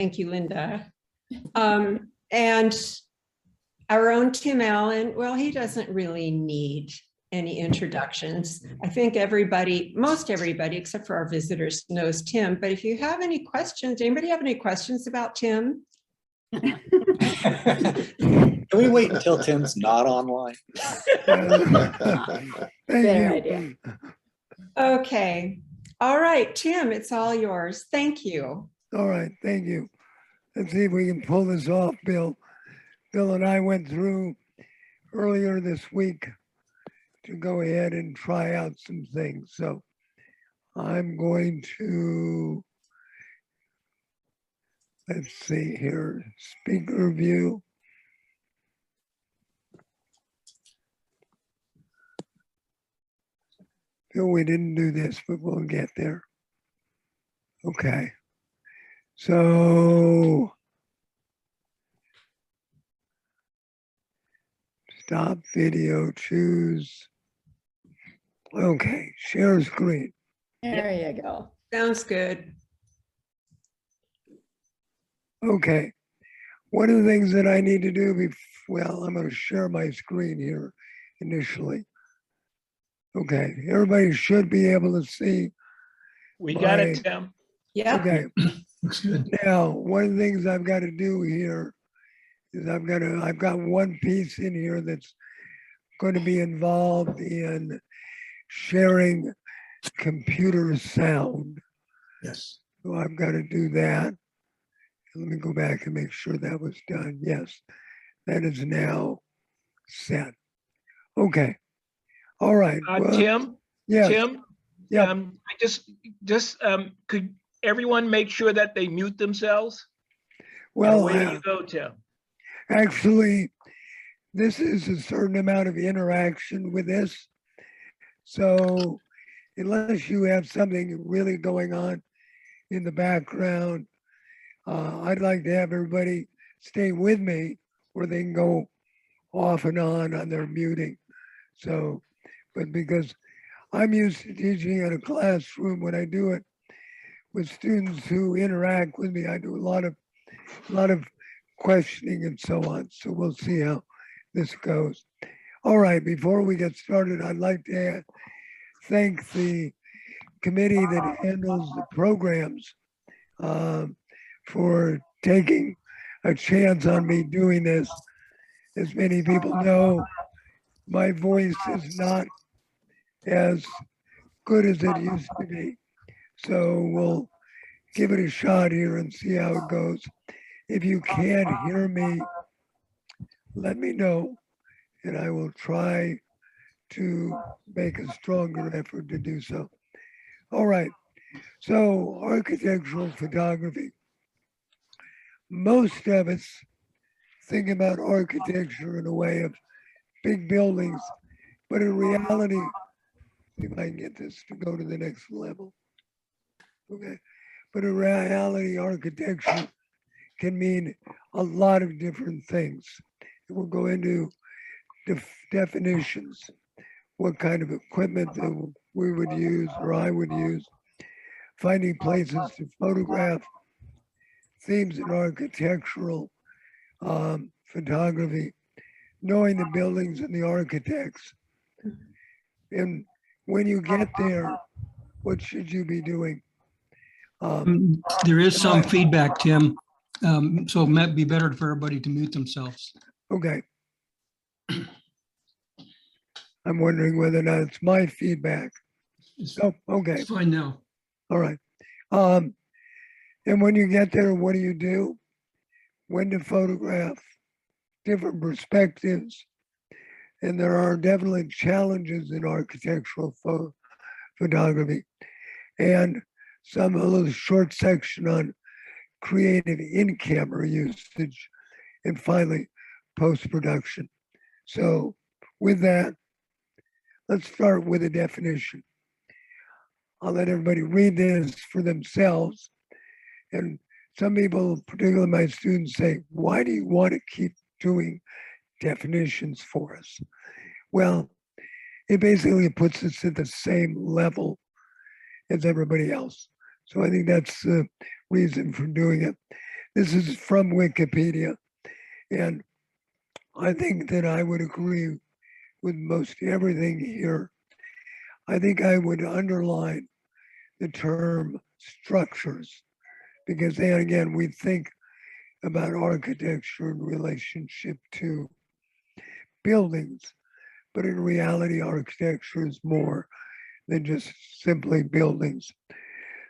Thank you, Linda. And our own Tim Allen, well, he doesn't really need any introductions. I think everybody, most everybody, except for our visitors, knows Tim. But if you have any questions, anybody have any questions about Tim? Can we wait until Tim's not online? Better idea. Okay. All right, Tim, it's all yours. Thank you. All right, thank you. Let's see if we can pull this off, Bill. Bill and I went through earlier this week to go ahead and try out some things. So I'm going to, let's see here, speaker view. Bill, we didn't do this, but we'll get there. Okay. So stop video, choose. Okay, share screen. There you go. Sounds good. Okay. One of the things that I need to do, well, I'm going to share my screen here initially. Okay, everybody should be able to see. We got it, Tim. Yeah. Okay. Looks good. Now, one of the things I've got to do here is I've got one piece in here that's going to be involved in sharing computer sound. Yes. So I've got to do that. Let me go back and make sure that was done. Yes, that is now set. Okay. All right. Well, Tim, yeah. Tim, Yeah. could everyone make sure that they mute themselves? Well, Away you go, Tim. actually, this is a certain amount of interaction with this. So unless you have something really going on in the background, I'd like to have everybody stay with me where they can go off and on their muting. So, but because I'm used to teaching in a classroom, when I do it with students who interact with me, I do a lot of questioning and so on. So we'll see how this goes. All right, before we get started, I'd like to thank the committee that handles the programs for taking a chance on me doing this. As many people know, my voice is not as good as it used to be. So we'll give it a shot here and see how it goes. If you can't hear me, let me know and I will try to make a stronger effort to do so. All right, so architectural photography. Most of us think about architecture in a way of big buildings, but in reality, see if I can get this to go to the next level. Okay, but in reality, architecture can mean a lot of different things. And we'll go into definitions, what kind of equipment that we would use or I would use, finding places to photograph, themes in architectural photography, knowing the buildings and the architects. And when you get there, what should you be doing? There is some feedback, Tim. So it might be better for everybody to mute themselves. Okay. I'm wondering whether or not it's my feedback. Oh, okay. It's fine now. All right. And when you get there, what do? When to photograph, different perspectives. And there are definitely challenges in architectural photography. And a little short section on creative in-camera usage, and finally, post-production. So with that, let's start with a definition. I'll let everybody read this for themselves. And some people, particularly my students, say, why do you want to keep doing definitions for us? Well, it basically puts us at the same level as everybody else. So I think that's the reason for doing it. This is from Wikipedia. And I think that I would agree with most everything here. I think I would underline the term structures because then again, we think about architecture in relationship to buildings, but in reality, architecture is more than just simply buildings.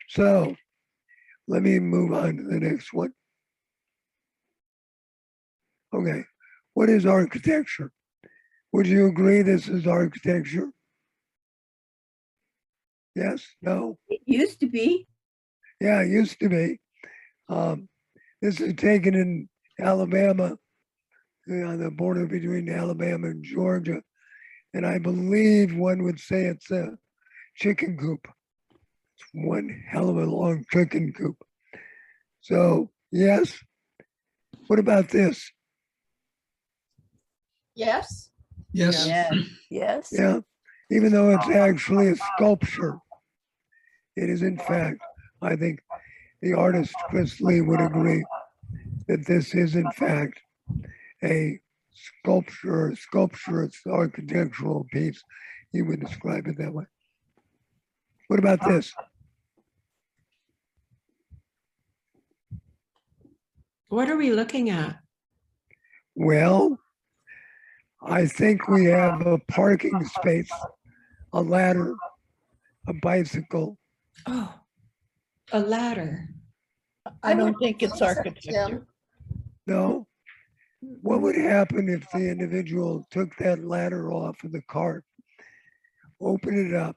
So let me move on to the next one. Okay, what is architecture? Would you agree this is architecture? Yes, no? It used to be. Yeah, it used to be. This is taken in Alabama, on the border between Alabama and Georgia. And I believe one would say it's a chicken coop. It's one hell of a long chicken coop. So, yes. What about this? Yes. Yes. Yes. Yeah, even though it's actually a sculpture, it is in fact, I think the artist Chris Lee would agree that this is in fact a sculpturous architectural piece. He would describe it that way. What about this? What are we looking at? Well, I think we have a parking space, a ladder, a bicycle. Oh, a ladder. I don't think it's architecture. No. What would happen if the individual took that ladder off of the cart, opened it up,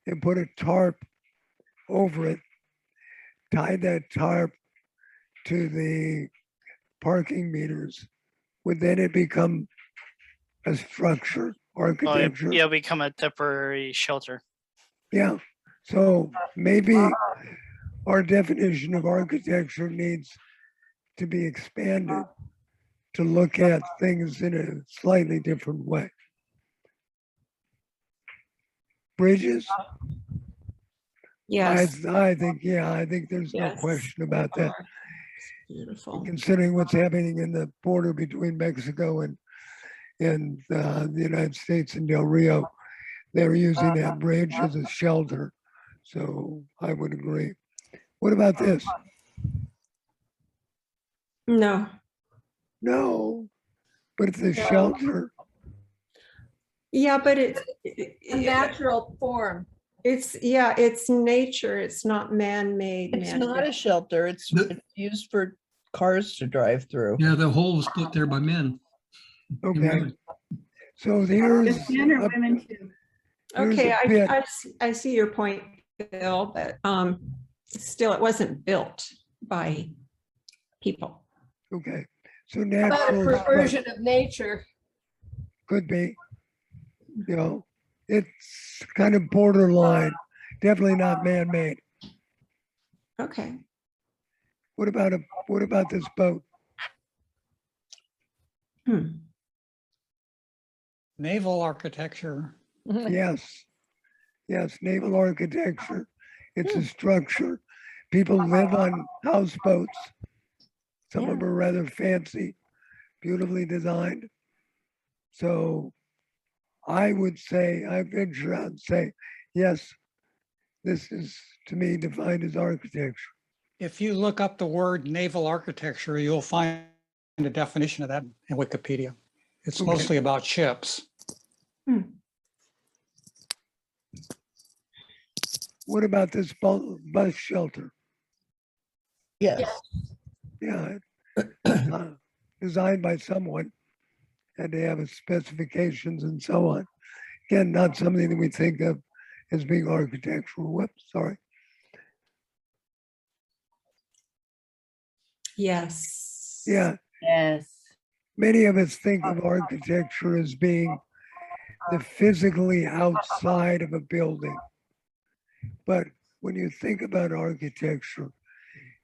and put a tarp over it, tied that tarp to the parking meters? Would then it become a structure, architecture? It'll become a temporary shelter. Yeah. So maybe our definition of architecture needs to be expanded to look at things in a slightly different way. Bridges, Yes. I think, yeah, I think there's no Yes. question about that. Beautiful. Considering what's happening in the border between Mexico and the United States and Del Rio, they're using that bridge as a shelter. So I would agree. What about this? No. No, but it's a shelter. Yeah, but A natural form. it's nature. It's not man-made. It's not a shelter. It's used for cars to drive through. Yeah, the hole was split there by men. Okay. So here's Men or a- women too. here's Okay, a bit. I see your point, Bill, but still, it wasn't built by people. Okay. So About a natural perversion of nature. could be, you know, it's kind of borderline, definitely not man-made. Okay. What about this boat? Naval architecture. Yes. Yes, naval architecture. It's a structure. People live on houseboats. Some of them are rather fancy, beautifully designed. So I would say, I venture out and say, yes, this is to me defined as architecture. If you look up the word naval architecture, you'll find a definition of that in Wikipedia. It's Okay. mostly about ships. What about this bus shelter? Yes. Yeah, designed by someone, had to have its specifications and so on. Again, not something that we think of as being architectural. Whoops, sorry. Yes. Yeah, Yes. many of us think of architecture as being the physically outside of a building. But when you think about architecture,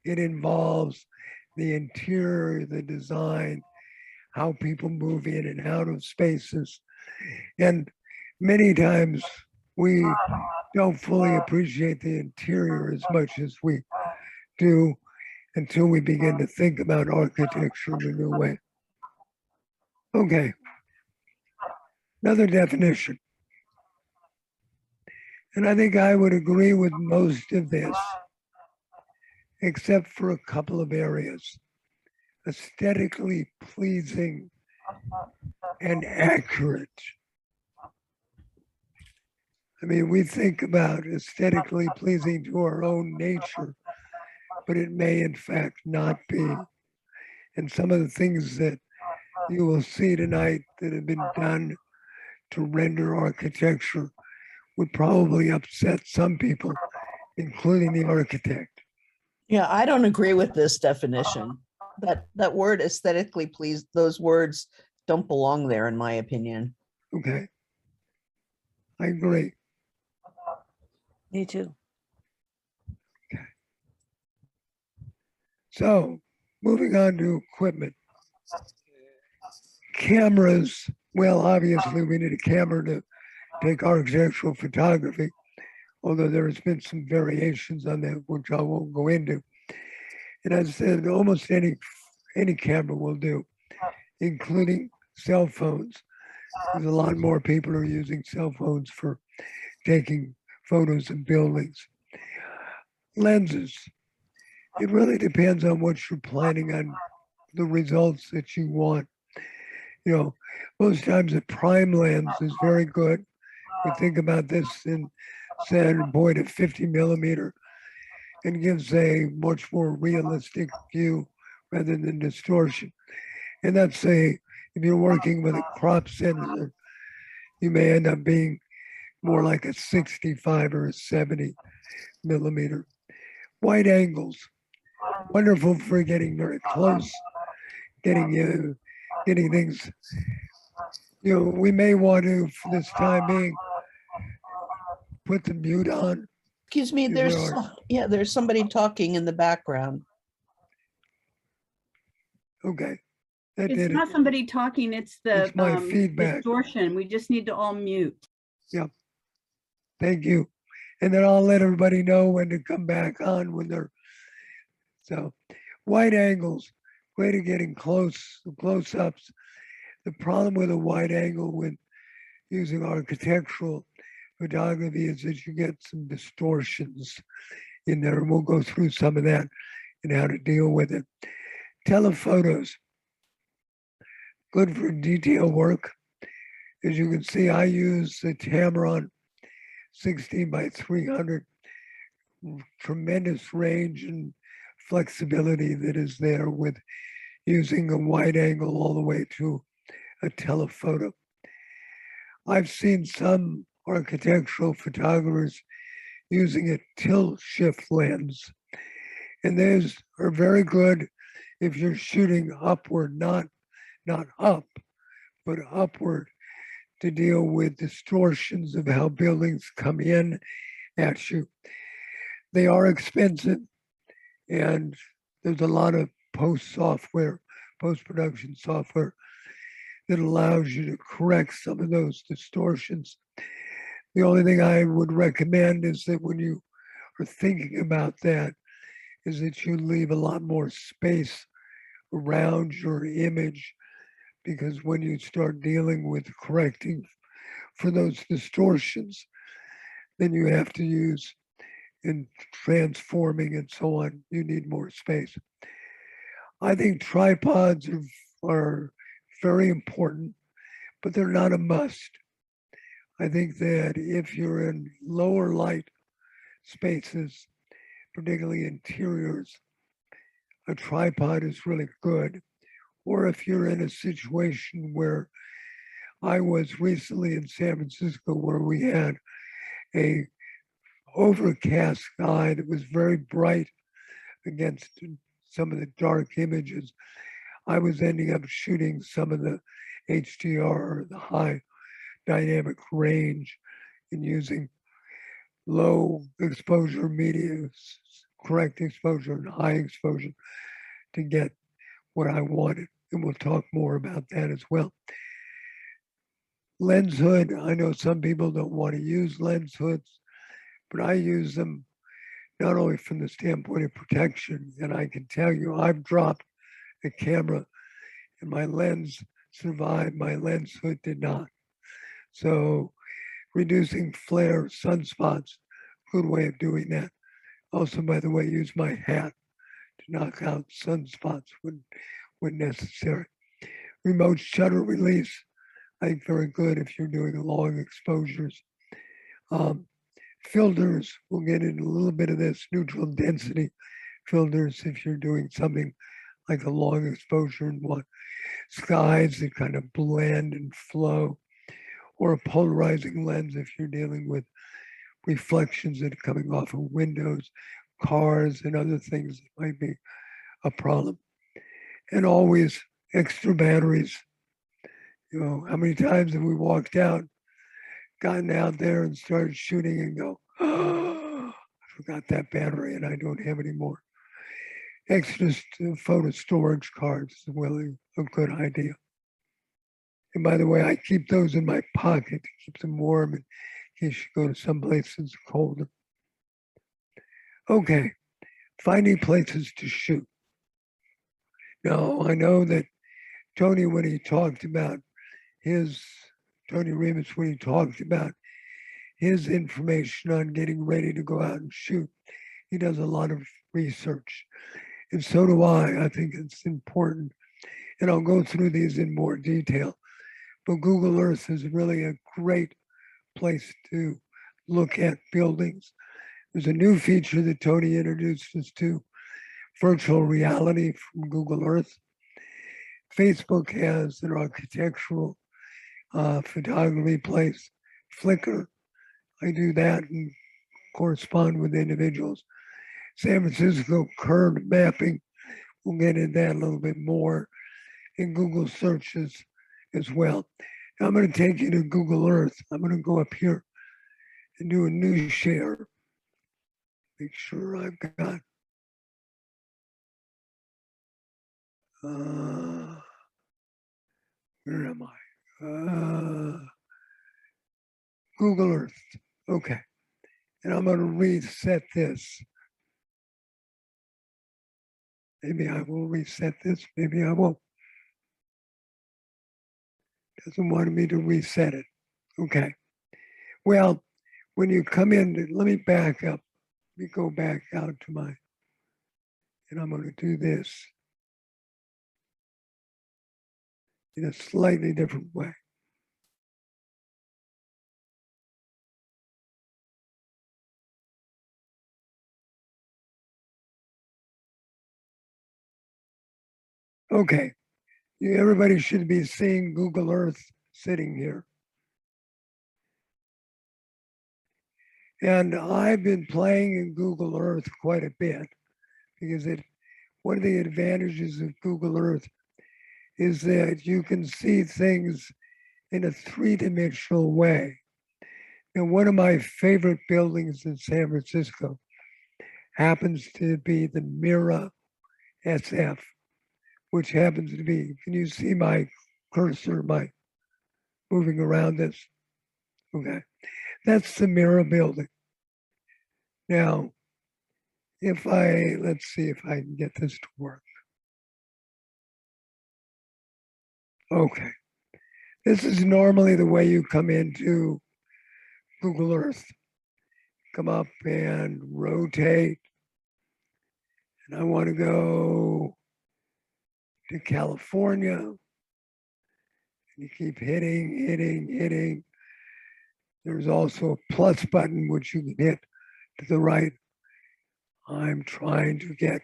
it involves the interior, the design, how people move in and out of spaces. And many times we don't fully appreciate the interior as much as we do until we begin to think about architecture in a new way. Okay. Another definition. And I think I would agree with most of this, except for a couple of areas. Aesthetically pleasing and accurate. I mean, we think about aesthetically pleasing to our own nature, but it may in fact not be. And some of the things that you will see tonight that have been done to render architecture would probably upset some people, including the architect. Yeah, I don't agree with this definition. That word aesthetically pleased, those words don't belong there, in my opinion. Okay. I agree. Me too. So moving on to equipment. Cameras, well, obviously we need a camera to take architectural photography, although there's been some variations on that, which I won't go into. And as I said, almost any camera will do, including cell phones. There's a lot more people are using cell phones for taking photos of buildings. Lenses. It really depends on what you're planning on, the results that you want. You know, most times a prime lens is very good. We think about this in standard point of 50 millimeter and gives a much more realistic view rather than distortion. And that's if you're working with a crop sensor, you may end up being more like a 65 or a 70 millimeter. Wide angles, wonderful for getting very close, getting things. You know, we may want to, for this time being, put the mute on. Excuse me, there's somebody talking in the background. Okay. That It's did not it. somebody talking, it's the It's my feedback. distortion. We just need to all mute. Thank you. And then I'll let everybody know when to come back on when they're, so wide angles, great at getting close-ups. The problem with a wide angle with using architectural photography is that you get some distortions in there. And we'll go through some of that and how to deal with it. Telephotos, good for detail work. As you can see, I use the Tamron 16 by 300, tremendous range and flexibility that is there with using a wide angle all the way to a telephoto. I've seen some architectural photographers using a tilt shift lens, and those are very good if you're shooting upward, not up, but upward, to deal with distortions of how buildings come in at you. They are expensive, and there's a lot of post-production software that allows you to correct some of those distortions. The only thing I would recommend is that when you are thinking about that, is that you leave a lot more space around your image, because when you start dealing with correcting for those distortions, then you have to use in transforming and so on, you need more space. I think tripods are very important, but they're not a must. I think that if you're in lower light spaces, particularly interiors, a tripod is really good. Or if you're in a situation where I was recently in San Francisco, where we had a overcast sky that was very bright against some of the dark images, I was ending up shooting some of the HDR, the high dynamic range, and using low exposure media, correct exposure, and high exposure to get what I wanted. And we'll talk more about that as well. Lens hood, I know some people don't want to use lens hoods, but I use them not only from the standpoint of protection, and I can tell you, I've dropped a camera and my lens survived, my lens hood did not. So reducing flare, sunspots, good way of doing that. Also, by the way, use my hat to knock out sunspots when necessary. Remote shutter release, I think very good if you're doing long exposures. Filters, we'll get into a little bit of this, neutral density filters if you're doing something like a long exposure and want skies that kind of blend and flow, or a polarizing lens if you're dealing with reflections that are coming off of windows, cars, and other things that might be a problem. And always extra batteries. You know, how many times have we walked out, gotten out there and started shooting and go, oh, I forgot that battery and I don't have any more. Extra photo storage cards is really a good idea. And by the way, I keep those in my pocket to keep them warm in case you go to some place that's colder. Okay, finding places to shoot. Now, I know that Tony, when he talked about Tony Remus, when he talked about his information on getting ready to go out and shoot, he does a lot of research. And so do I. I think it's important. And I'll go through these in more detail. But Google Earth is really a great place to look at buildings. There's a new feature that Tony introduced us to, virtual reality from Google Earth. Facebook has an architectural photography place, Flickr. I do that and correspond with individuals. San Francisco curved mapping, we'll get into that a little bit more, in Google searches as well. Now I'm going to take you to Google Earth. I'm going to go up here and do a new share. Make sure I've got where am I? Google Earth. Okay. And I'm going to reset this. Maybe I will reset this. Maybe I won't. Doesn't want me to reset it. Okay. Well, when you come in, let me back up. Let me go back out to my, and I'm going to do this in a slightly different way. Okay, everybody should be seeing Google Earth sitting here. And I've been playing in Google Earth quite a bit because one of the advantages of Google Earth is that you can see things in a three-dimensional way. And one of my favorite buildings in San Francisco happens to be the Mira SF, which happens to be, can you see my cursor, my moving around this? Okay, that's the Mira building. Now, let's see if I can get this to work. Okay, this is normally the way you come into Google Earth. Come up and rotate. And I want to go to California. And you keep hitting. There's also a plus button, which you can hit to the right. I'm trying to get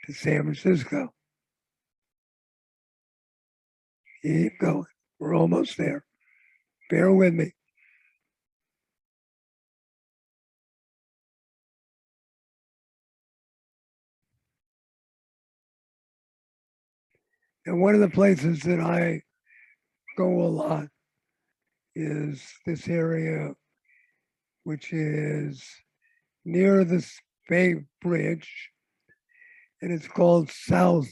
to San Francisco. Keep going. We're almost there. Bear with me. And one of the places that I go a lot is this area, which is near the Bay Bridge, and it's called south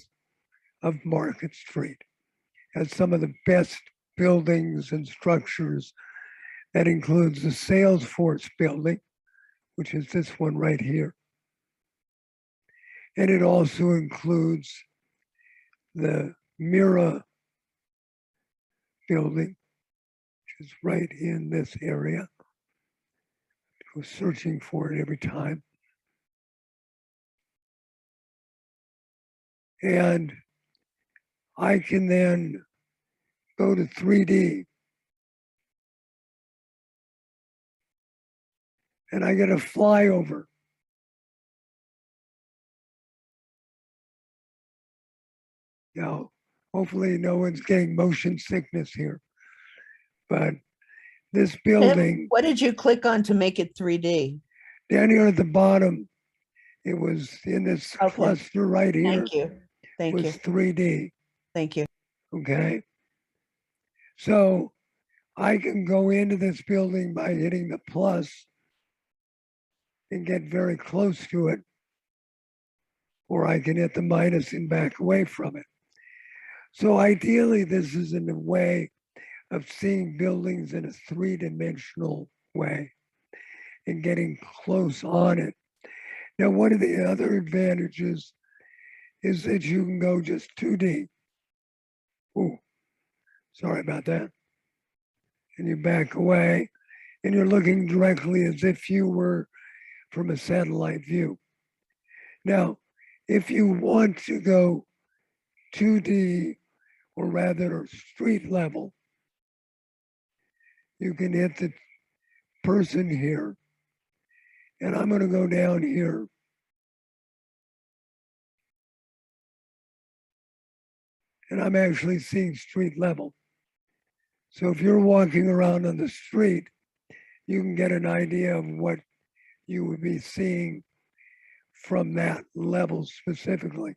of Market Street. It has some of the best buildings and structures. That includes the Salesforce building, which is this one right here. And it also includes the Mira building, which is right in this area. Go searching for it every time. And I can then go to 3D and I get a flyover. Now, hopefully no one's getting motion sickness here, but this Tim, building what did you click on to make it 3D? down here at the bottom, it was in this Okay. cluster right here Thank you. Thank was you. 3D. Thank you. Okay. So I can go into this building by hitting the plus and get very close to it, or I can hit the minus and back away from it. So ideally, this is in a way of seeing buildings in a three-dimensional way and getting close on it. Now, one of the other advantages is that you can go just 2D. Ooh, sorry about that. And you back away and you're looking directly as if you were from a satellite view. Now, if you want to go 2D, or rather street level, you can hit the person here. And I'm going to go down here. And I'm actually seeing street level. So if you're walking around on the street, you can get an idea of what you would be seeing from that level specifically.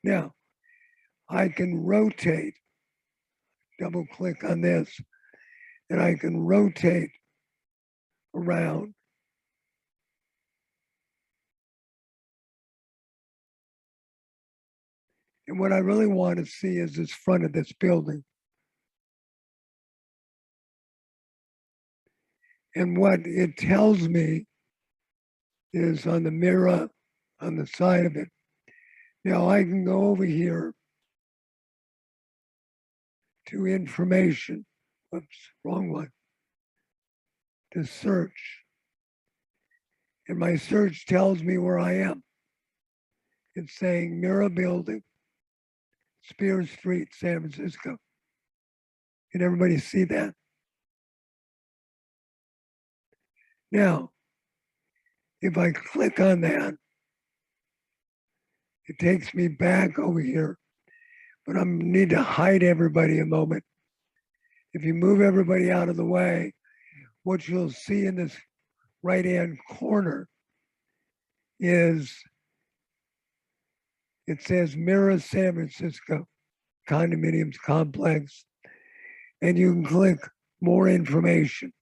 Now, I can rotate, double click on this, and I can rotate around. And what I really want to see is this front of this building. And what it tells me is on the mirror on the side of it. Now I can go over here to information. Whoops, wrong one. To search. And my search tells me where I am. It's saying Mira Building, Spears Street, San Francisco. Can everybody see that? Now, if I click on that, it takes me back over here, but I need to hide everybody a moment. If you move everybody out of the way, what you'll see in this right-hand corner is it says Mira San Francisco Condominiums Complex, and you can click more information.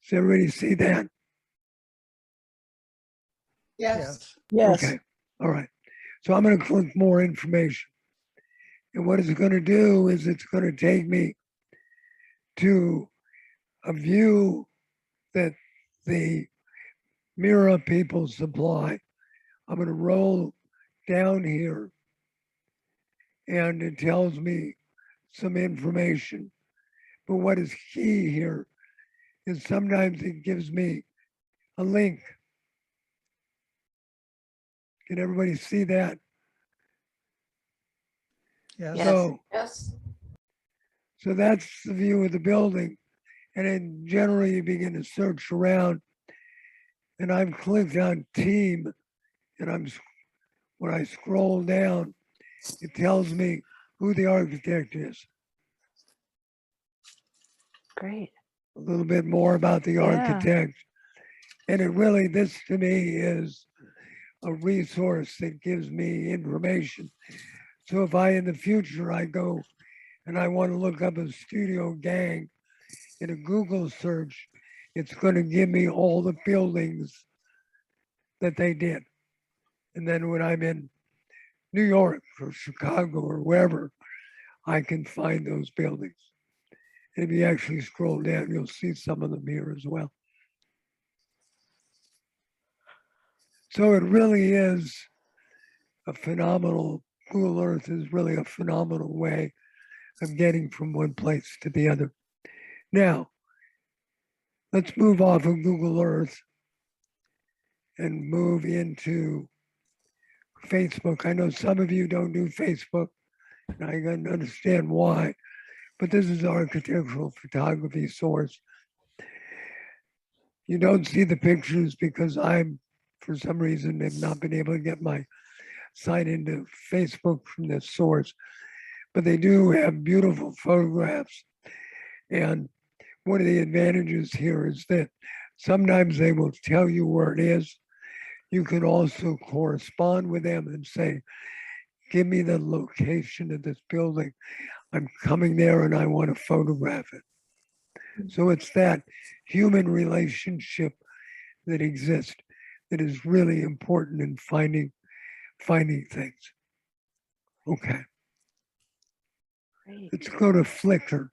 Does everybody see that? Yes. Okay, all right. So I'm going to click more information. And what it's going to do is it's going to take me to a view that the Mira people supply. I'm going to roll down here and it tells me some information. But what is key here is sometimes it gives me a link. Can everybody see that? Yes. Yes. So that's the view of the building. And then generally you begin to search around. And I've clicked on team and when I scroll down, it tells me who the architect is. Great. A little bit more about the Yeah. architect. And it really, this to me is a resource that gives me information. So if in the future, I go and I want to look up a studio gang in a Google search, it's going to give me all the buildings that they did. And then when I'm in New York or Chicago or wherever, I can find those buildings. And if you actually scroll down, you'll see some of them here as well. So it really is a phenomenal, Google Earth is really a phenomenal way of getting from one place to the other. Now, let's move off of Google Earth and move into Facebook. I know some of you don't do Facebook, and I can understand why, but this is architectural photography source. You don't see the pictures because I'm, for some reason, have not been able to get my site into Facebook from this source, but they do have beautiful photographs. And one of the advantages here is that sometimes they will tell you where it is. You can also correspond with them and say, give me the location of this building. I'm coming there and I want to photograph it. So it's that human relationship that exists that is really important in finding things. Okay, Great. let's go to Flickr.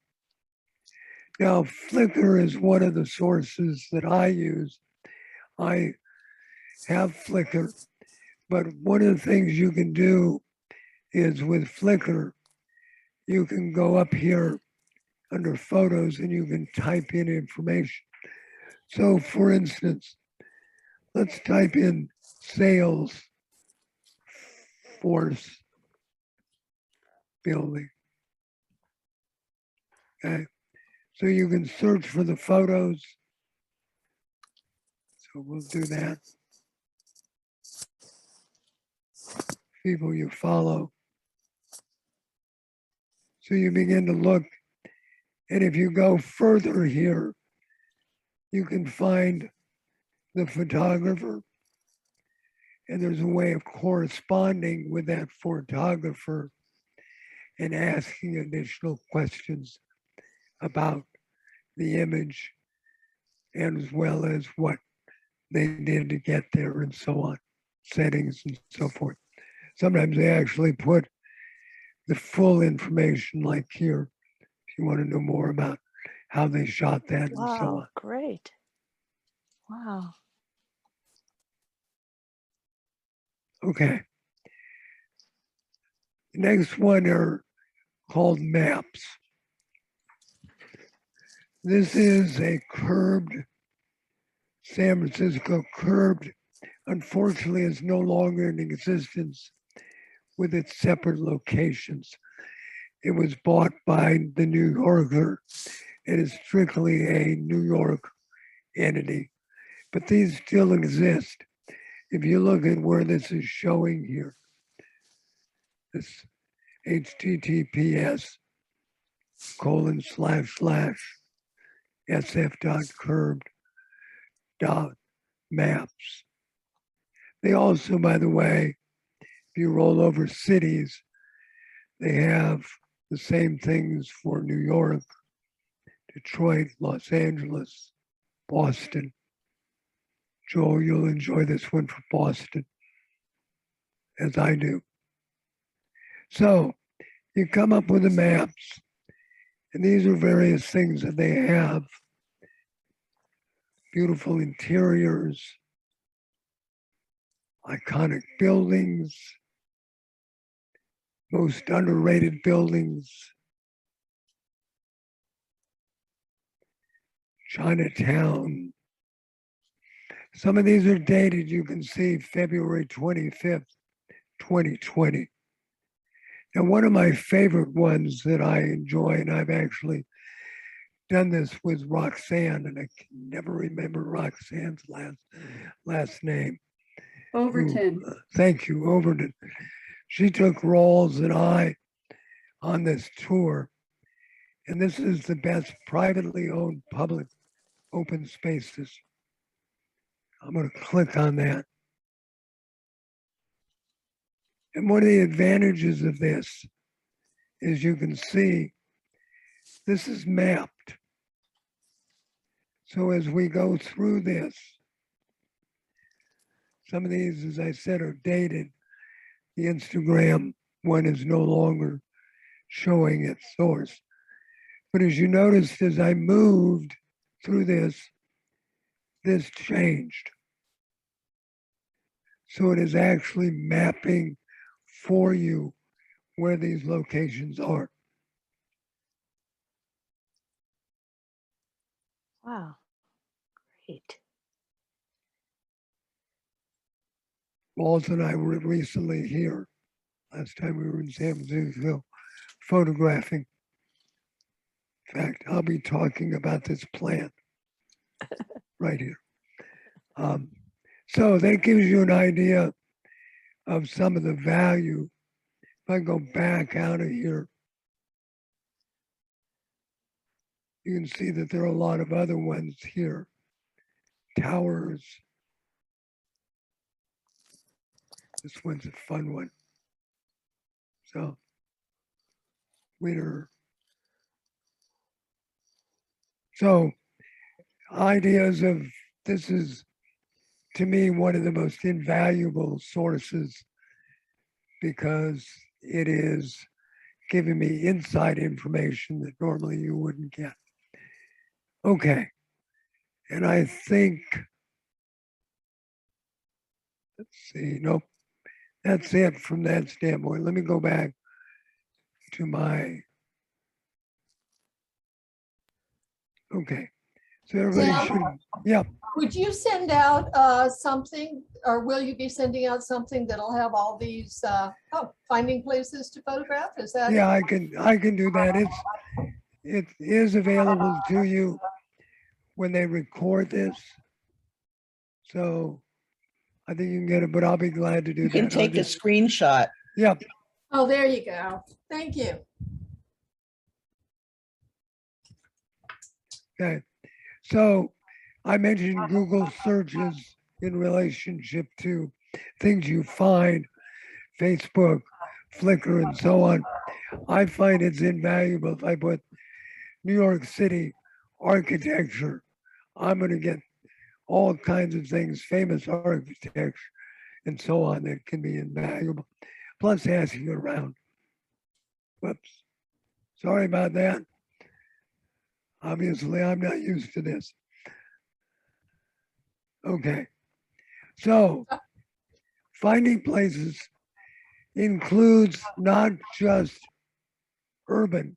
Now, Flickr is one of the sources that I use. I have Flickr, but one of the things you can do is with Flickr, you can go up here under photos and you can type in information. So for instance, let's type in Sales Force Building. Okay, so you can search for the photos. So we'll do that. People you follow. So you begin to look, and if you go further here, you can find the photographer, and there's a way of corresponding with that photographer and asking additional questions about the image, and as well as what they did to get there and so on, settings and so forth. Sometimes they actually put the full information, like here, if you want to know more about how they shot that and so Wow, on. great. Wow. Okay. The next one are called maps. This is a curbed, San Francisco curbed, unfortunately is no longer in existence with its separate locations. It was bought by the New Yorker. It is strictly a New York entity, but these still exist. If you look at where this is showing here, this https://sf.curbed.maps. They also, by the way, if you roll over cities, they have the same things for New York, Detroit, Los Angeles, Boston. Joel, you'll enjoy this one for Boston, as I do. So you come up with the maps, and these are various things that they have. Beautiful interiors, iconic buildings, most underrated buildings, Chinatown. Some of these are dated. You can see February 25th, 2020. Now, one of my favorite ones that I enjoy, and I've actually done this with Roxanne, and I can never remember Roxanne's last name. Overton. Thank you, Overton. She took Rawls and I on this tour, and this is the best privately owned public open spaces. I'm going to click on that. And one of the advantages of this is you can see this is mapped. So as we go through this, some of these, as I said, are dated. The Instagram one is no longer showing its source. But as you noticed, as I moved through this changed. So it is actually mapping for you where these locations are. Wow. Great. Walter and I were recently here. Last time we were in San Francisco photographing. In fact, I'll be talking about this plant right here. So that gives you an idea of some of the value. If I go back out of here, you can see that there are a lot of other ones here. Towers. This one's a fun one. So, winner. So, ideas of this is, to me, one of the most invaluable sources because it is giving me inside information that normally you wouldn't get. Okay. And I think, let's see, nope, that's it from that standpoint. Let me go back to my, okay. So everybody Tim? should, yeah, Would you send out something, or will you be sending out something that'll have all these, finding places to photograph? Is that? yeah, I can do that. It is available to you when they record this. So I think you can get it, but I'll be glad to do You that. can I'll take a just- screenshot. Yep. Oh, there you go. Thank you. Okay. So I mentioned Google searches in relationship to things you find, Facebook, Flickr, and so on. I find it's invaluable if I put New York City architecture. I'm going to get all kinds of things, famous architecture, and so on that can be invaluable. Plus asking around. Whoops. Sorry about that. Obviously, I'm not used to this. Okay. So finding places includes not just urban,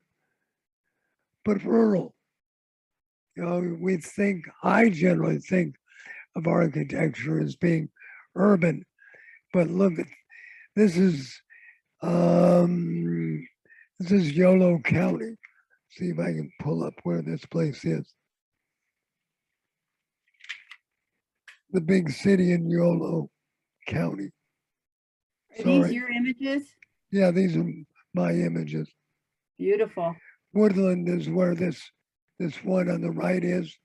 but rural. You know, I generally think of architecture as being urban, but look at this is Yolo County. See if I can pull up where this place is. The big city in Yolo County. Are these Sorry. your images? Yeah, these are my images. Beautiful. Woodland is where this one on the right is.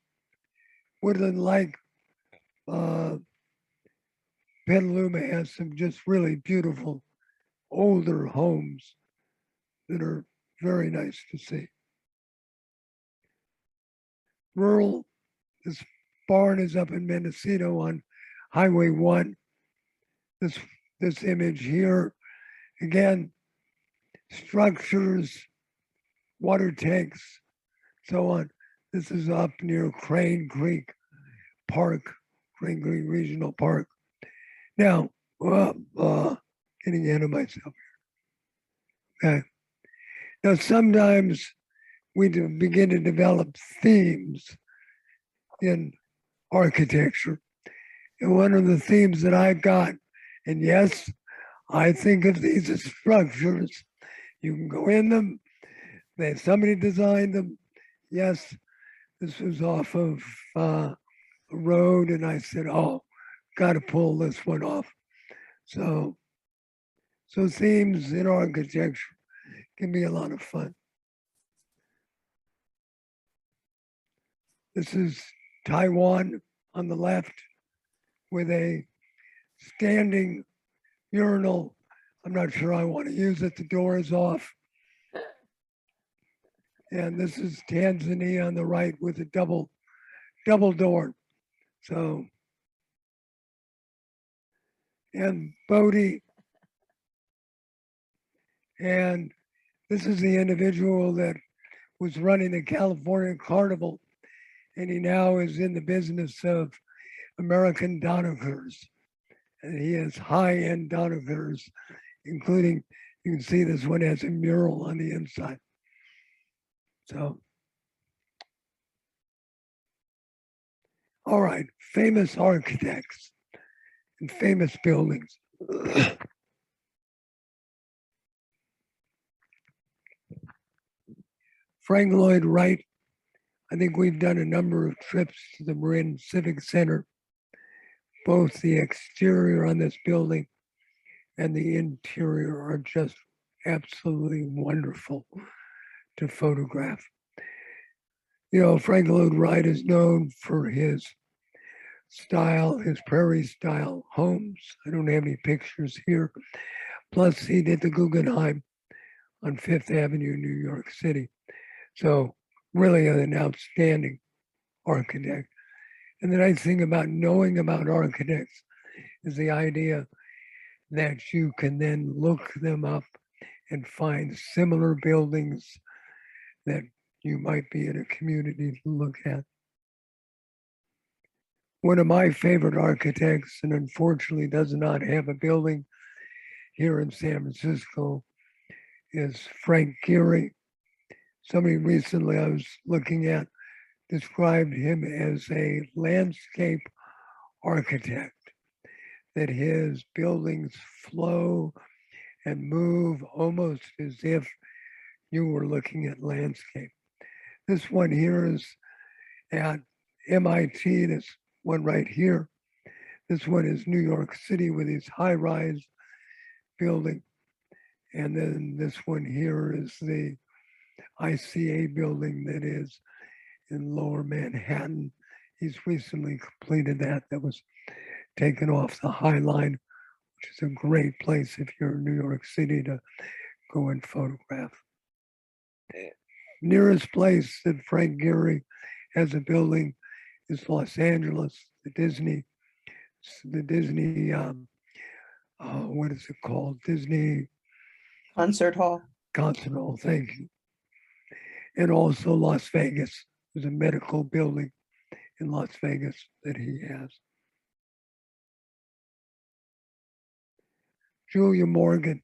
Woodland, like Petaluma, has some just really beautiful older homes that are very nice to see. Rural, this barn is up in Mendocino on Highway 1. This image here, again, structures, water tanks, so on. This is up near Crane Creek Park, Crane Creek Regional Park. Now, getting ahead of myself here. Okay. Now, sometimes we begin to develop themes in architecture. And one of the themes that I've got, and yes, I think of these as structures. You can go in them. Somebody designed them. Yes, this was off of a road, and I said, "Oh, got to pull this one off." So themes in architecture can be a lot of fun. This is Taiwan on the left with a standing urinal. I'm not sure I want to use it. The door is off. And this is Tanzania on the right with a double door. So, and Bodhi. And this is the individual that was running the California Carnival, and he now is in the business of American Donnikers. And he has high-end Donnikers including, you can see this one has a mural on the inside. So, all right, famous architects and famous buildings. Frank Lloyd Wright. I think we've done a number of trips to the Marin Civic Center. Both the exterior on this building and the interior are just absolutely wonderful to photograph. You know, Frank Lloyd Wright is known for his style, his prairie style homes. I don't have any pictures here. Plus, he did the Guggenheim on Fifth Avenue, New York City. So, really an outstanding architect. And the nice thing about knowing about architects is the idea that you can then look them up and find similar buildings that you might be in a community to look at. One of my favorite architects, and unfortunately does not have a building here in San Francisco, is Frank Gehry. Somebody recently I was looking at described him as a landscape architect, that his buildings flow and move almost as if you were looking at landscape. This one here is at MIT, this one right here. This one is New York City with his high-rise building. And then this one here is the ICA building that is in Lower Manhattan. He's recently completed that. That was taken off the High Line, which is a great place if you're in New York City to go and photograph. Nearest place that Frank Gehry has a building is Los Angeles, the Disney, what is it called? Disney Concert hall. Concert Hall, thank you. And also Las Vegas. There's a medical building in Las Vegas that he has. Julia Morgan,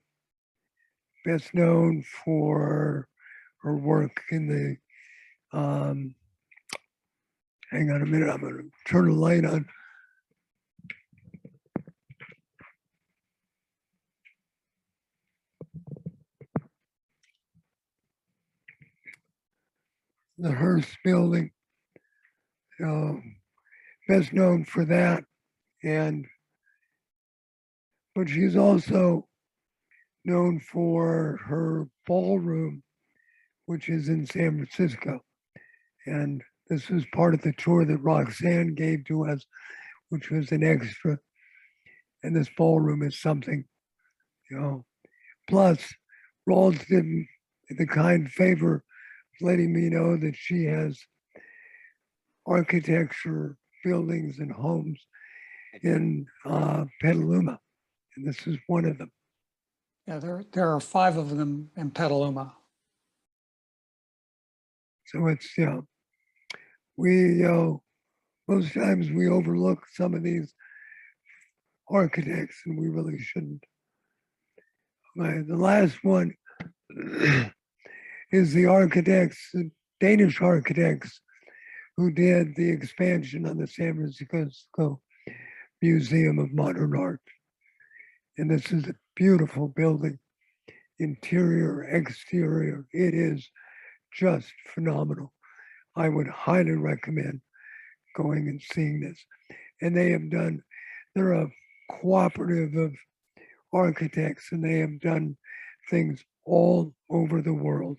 best known for her work in the, hang on a minute, I'm gonna turn the light on. The Hearst building, best known for that. But she's also known for her ballroom, which is in San Francisco. And this was part of the tour that Roxanne gave to us, which was an extra. And this ballroom is something, Plus, Rawls did the kind favor of letting me know that she has architecture, buildings, and homes in Petaluma. And this is one of them. Yeah, there are 5 of them in Petaluma. So it's, we, most times we overlook some of these architects and we really shouldn't. The last one is the architects, the Danish architects who did the expansion on the San Francisco Museum of Modern Art. And this is a beautiful building, interior, exterior. It is just phenomenal. I would highly recommend going and seeing this. And they're a cooperative of architects, and they have done things all over the world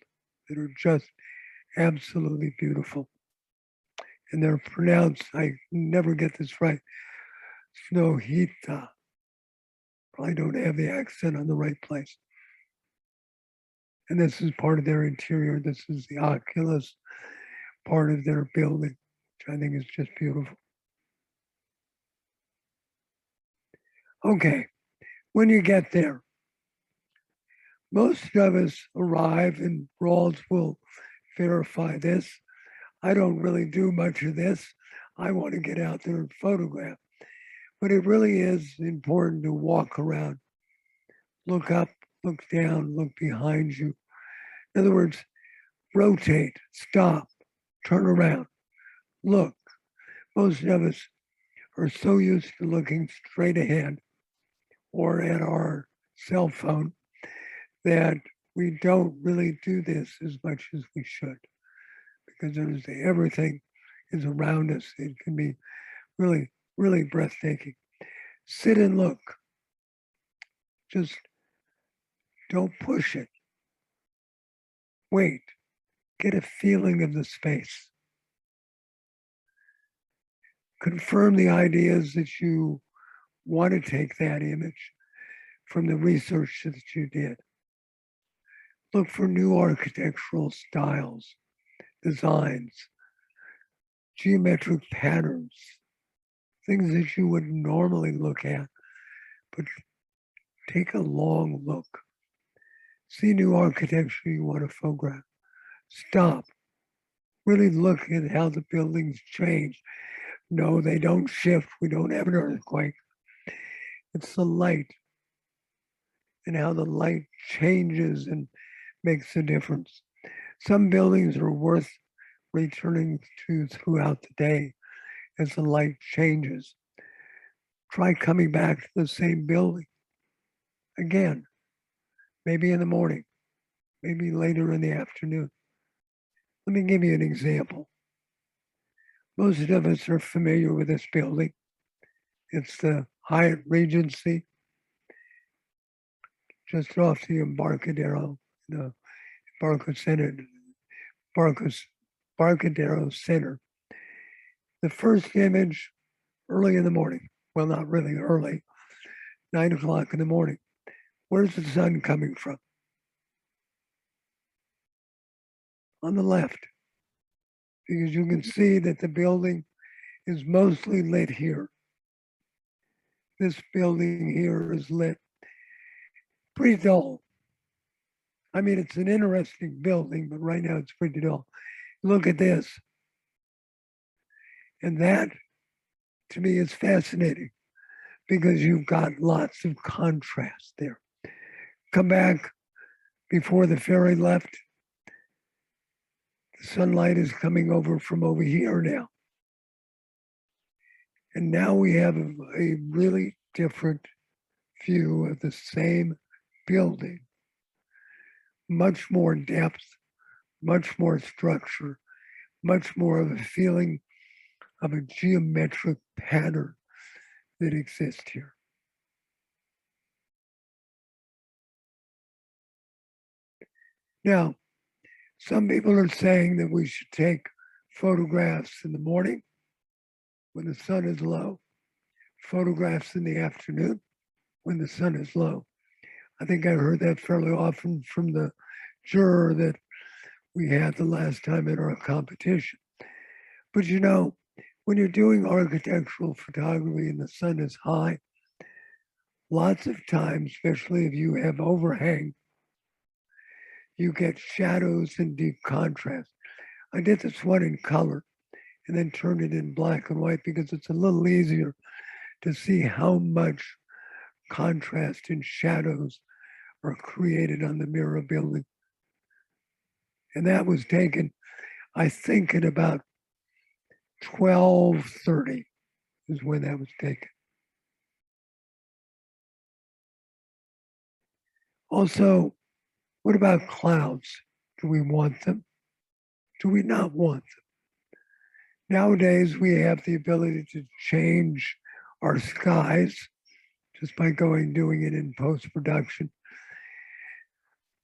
that are just absolutely beautiful. And they're pronounced, I never get this right, Snohita. I don't have the accent on the right place. And this is part of their interior. This is the Oculus part of their building, which I think is just beautiful. Okay, when you get there, most of us arrive, and Rawls will verify this. I don't really do much of this. I want to get out there and photograph. But it really is important to walk around look up, look down, look behind you. In other words, rotate, stop, turn around, look. Most of us are so used to looking straight ahead or at our cell phone that we don't really do this as much as we should, because everything is around us. It can be really, really breathtaking. Sit and look. Just don't push it. Wait. Get a feeling of the space. Confirm the ideas that you want to take that image from the research that you did. Look for new architectural styles, designs, geometric patterns, things that you would normally look at, but take a long look. See new architecture you want to photograph. Stop. Really look at how the buildings change. No, they don't shift. We don't have an earthquake. It's the light and how the light changes and makes a difference. Some buildings are worth returning to throughout the day as the light changes. Try coming back to the same building again, maybe in the morning, maybe later in the afternoon. Let me give you an example. Most of us are familiar with this building. It's the Hyatt Regency, just off the Embarcadero, Embarcadero Center. The first image, early in the morning. Well, not really early, 9 o'clock in the morning. Where's the sun coming from? On the left, because you can see that the building is mostly lit here. This building here is lit pretty dull. I mean, it's an interesting building, but right now it's pretty dull. Look at this. And that, to me, is fascinating because you've got lots of contrast there. Come back before the ferry left. The sunlight is coming over from over here now. And now we have a really different view of the same building. Much more depth, much more structure, much more of a feeling of a geometric pattern that exists here. Now, some people are saying that we should take photographs in the morning when the sun is low, photographs in the afternoon when the sun is low. I think I heard that fairly often from the juror that we had the last time in our competition. But you know, when you're doing architectural photography and the sun is high, lots of times, especially if you have overhang, you get shadows and deep contrast. I did this one in color and then turned it in black and white because it's a little easier to see how much contrast and shadows are created on the mirror building. And that was taken, I think, at about 12:30 is when that was taken. Also, what about clouds? Do we want them? Do we not want them? Nowadays, we have the ability to change our skies just by doing it in post-production.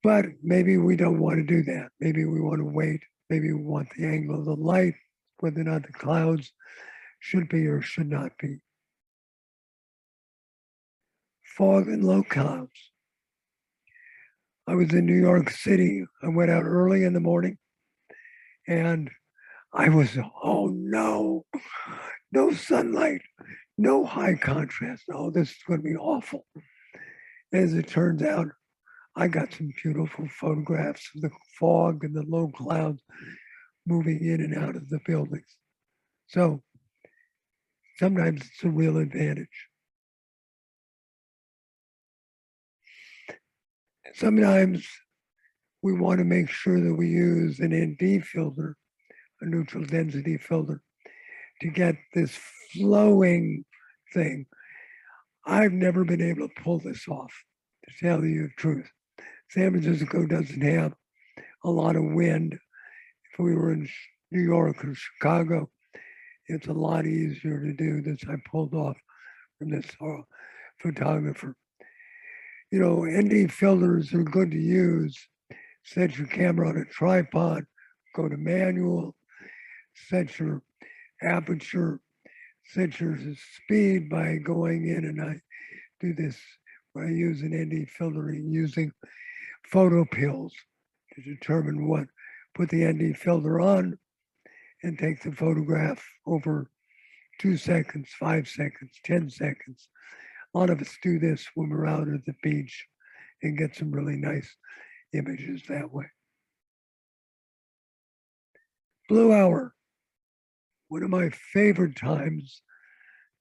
But maybe we don't want to do that. Maybe we want to wait. Maybe we want the angle of the light, whether or not the clouds should be or should not be. Fog and low clouds. I was in New York City. I went out early in the morning and I was, oh no, no sunlight, no high contrast. Oh, this is going to be awful. As it turns out, I got some beautiful photographs of the fog and the low clouds moving in and out of the buildings. So sometimes it's a real advantage. Sometimes we want to make sure that we use an ND filter, a neutral density filter, to get this flowing thing. I've never been able to pull this off, to tell you the truth. San Francisco doesn't have a lot of wind. If we were in New York or Chicago, it's a lot easier to do this. I pulled off from this photographer. You know, ND filters are good to use. Set your camera on a tripod, go to manual, set your aperture, set your speed by going in, and I do this by using ND filtering using photo pills to determine what, put the ND filter on and take the photograph over 2 seconds, 5 seconds, 10 seconds. A lot of us do this when we're out at the beach and get some really nice images that way. Blue hour, one of my favorite times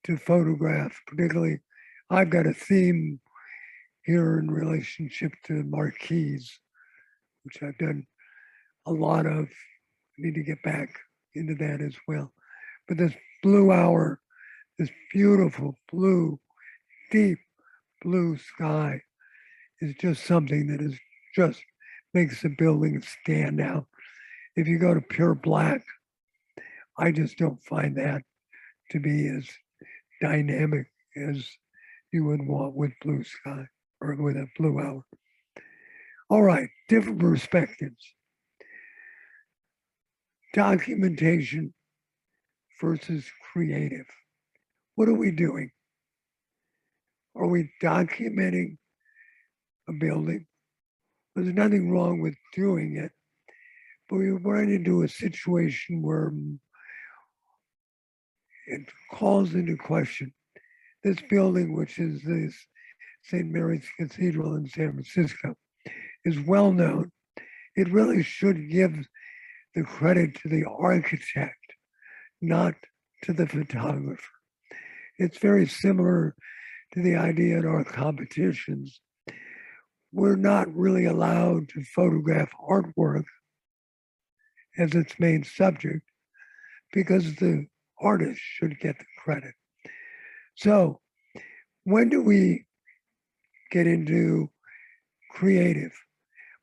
to photograph, particularly I've got a theme here in relationship to marquees, which I've done a lot of. I need to get back into that as well. But this blue hour, this beautiful blue, deep blue sky is just something that is just makes the building stand out. If you go to pure black, I just don't find that to be as dynamic as you would want with blue sky or with a blue hour. All right, different perspectives. Documentation versus creative. What are we doing? Are we documenting a building? There's nothing wrong with doing it, but we run into a situation where it calls into question this building, which is this St. Mary's Cathedral in San Francisco, is well known. It really should give the credit to the architect, not to the photographer. It's very similar to the idea in our competitions. We're not really allowed to photograph artwork as its main subject because the artist should get the credit. So when do we get into creative?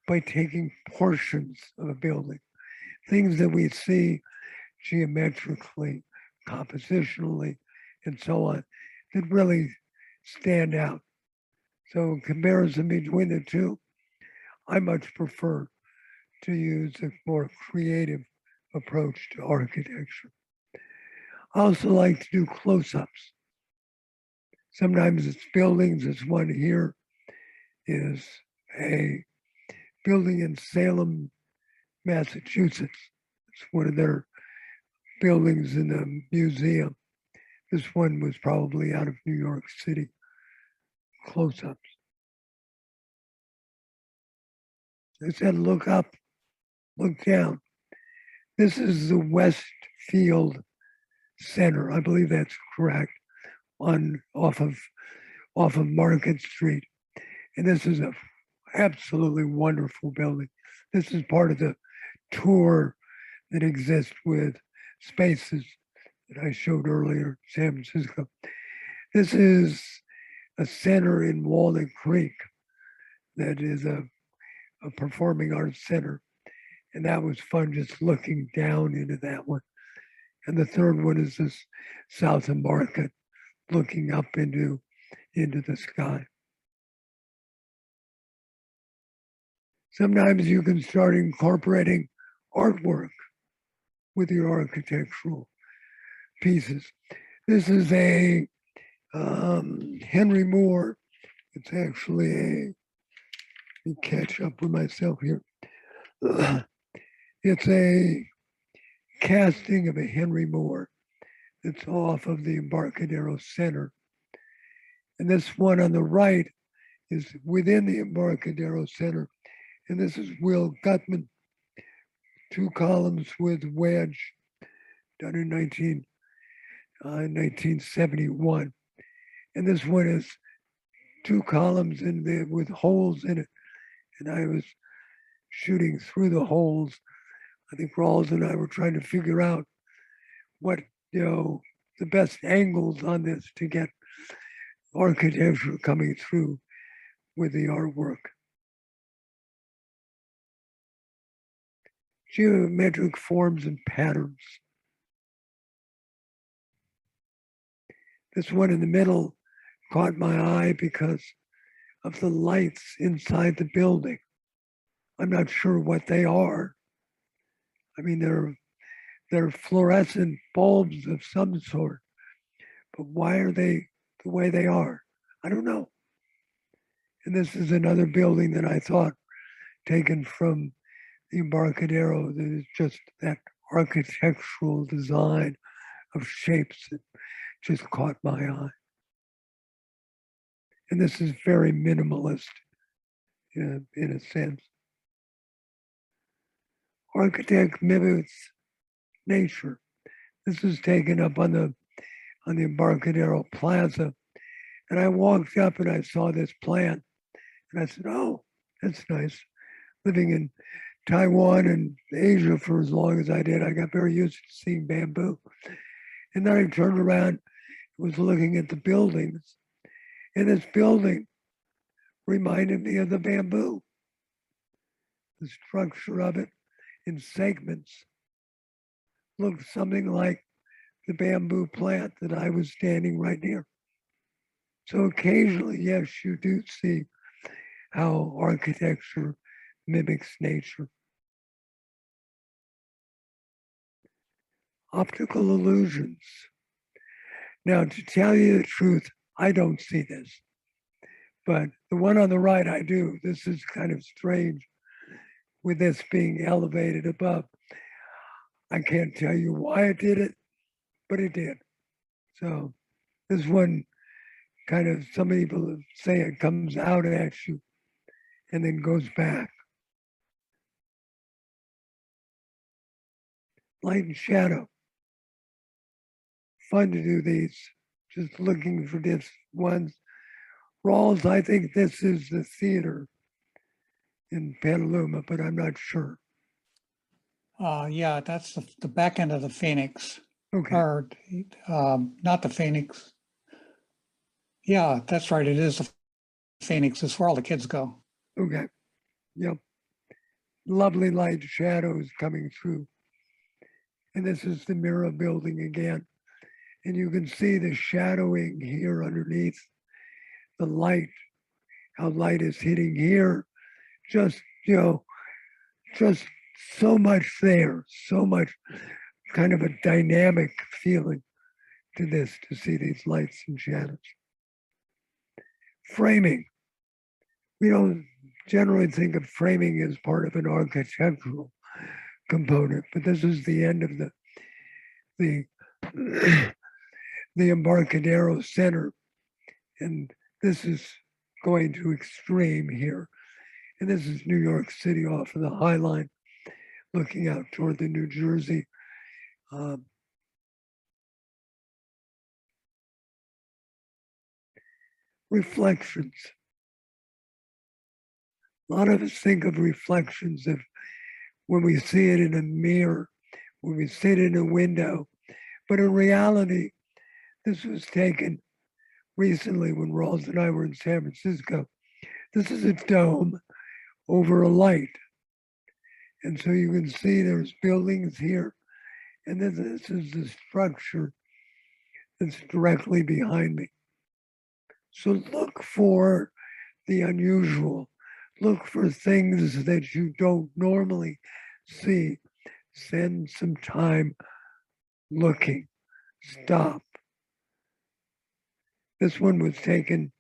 By taking portions of a building, things that we see geometrically, compositionally, and so on, that really stand out. So in comparison between the two, I much prefer to use a more creative approach to architecture. I also like to do close-ups. Sometimes it's buildings. This one here is a building in Salem, Massachusetts. It's one of their buildings in the museum. This one was probably out of New York City. Close-ups. I said, look up, look down. This is the Westfield Center. I believe that's correct. Off of Market Street. And this is a absolutely wonderful building. This is part of the tour that exists with spaces that I showed earlier, San Francisco. This is a center in Walnut Creek that is a performing arts center. And that was fun just looking down into that one. And the third one is this South of Market, looking up into the sky. Sometimes you can start incorporating artwork with your architectural pieces. This is a Henry Moore. It's actually let me catch up with myself here. It's a casting of a Henry Moore. It's off of the Embarcadero Center. And this one on the right is within the Embarcadero Center. And this is Will Gutman, 2 columns with wedge, done in 1971. And this one is 2 columns with holes in it. and I was shooting through the holes. I think Rawls and I were trying to figure out what, the best angles on this to get architecture coming through with the artwork. Geometric forms and patterns. This one in the middle caught my eye because of the lights inside the building. I'm not sure what they are. I mean, they're fluorescent bulbs of some sort, but why are they the way they are? I don't know. And this is another building that I thought taken from the Embarcadero. That is just that architectural design of shapes that just caught my eye. And this is very minimalist in a sense. Architect mimics nature. This is taken up on the Embarcadero Plaza. And I walked up and I saw this plant. And I said, oh, that's nice. Living in Taiwan and Asia for as long as I did, I got very used to seeing bamboo. And then I turned around, was looking at the buildings. And this building reminded me of the bamboo. The structure of it in segments looked something like the bamboo plant that I was standing right near. So occasionally, yes, you do see how architecture mimics nature. Optical illusions. Now, to tell you the truth, I don't see this, but the one on the right, I do. This is kind of strange with this being elevated above. I can't tell you why it did it, but it did. So this one kind of, some people say it comes out at you and then goes back. Light and shadow. Fun to do these, just looking for this ones. Rawls, I think this is the theater in Petaluma, but I'm not sure. Yeah, that's the back end of the Phoenix, Okay, or not the Phoenix. Yeah, that's right. It is the Phoenix. It's where all the kids go. okay, yep. Lovely light shadows coming through. And this is the mirror building again. And you can see the shadowing here underneath the light, how light is hitting here. Just, just so much there, so much kind of a dynamic feeling to this, to see these lights and shadows. Framing. We don't generally think of framing as part of an architectural component, but this is the end of the Embarcadero Center, and this is going to extreme here. And this is New York City off of the High Line, looking out toward the New Jersey. Reflections. A lot of us think of reflections of when we see it in a mirror, when we see it in a window. But in reality, this was taken recently when Rawls and I were in San Francisco. This is a dome over a light. And so you can see there's buildings here. And then this is the structure that's directly behind me. So look for the unusual. Look for things that you don't normally see. Spend some time looking. Stop. This one was taken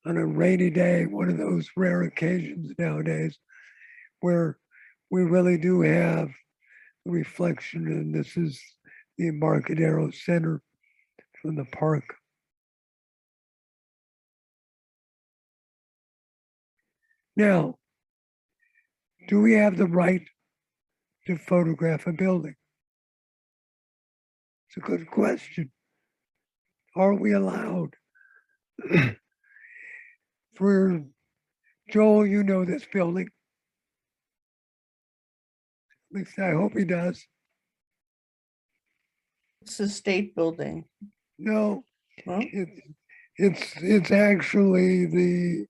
on a rainy day, one of those rare occasions nowadays where we really do have the reflection, and this is the Embarcadero Center from the park. Now, do we have the right to photograph a building? It's a good question. Are we allowed? For Joel, you know this building. At least I hope he does. It's the state building. No, Huh? it's actually the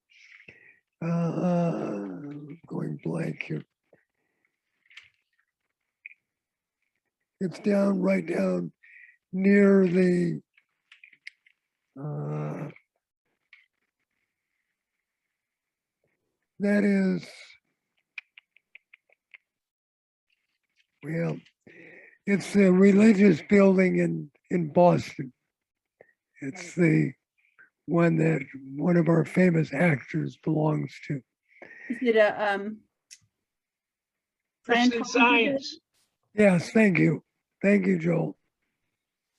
going blank here. It's down right down near the that is, well, it's the religious building in Boston. It's the one that one of our famous actors belongs to. Is it a, Christian Scientology Science. Yes, thank you. Thank you, Joel.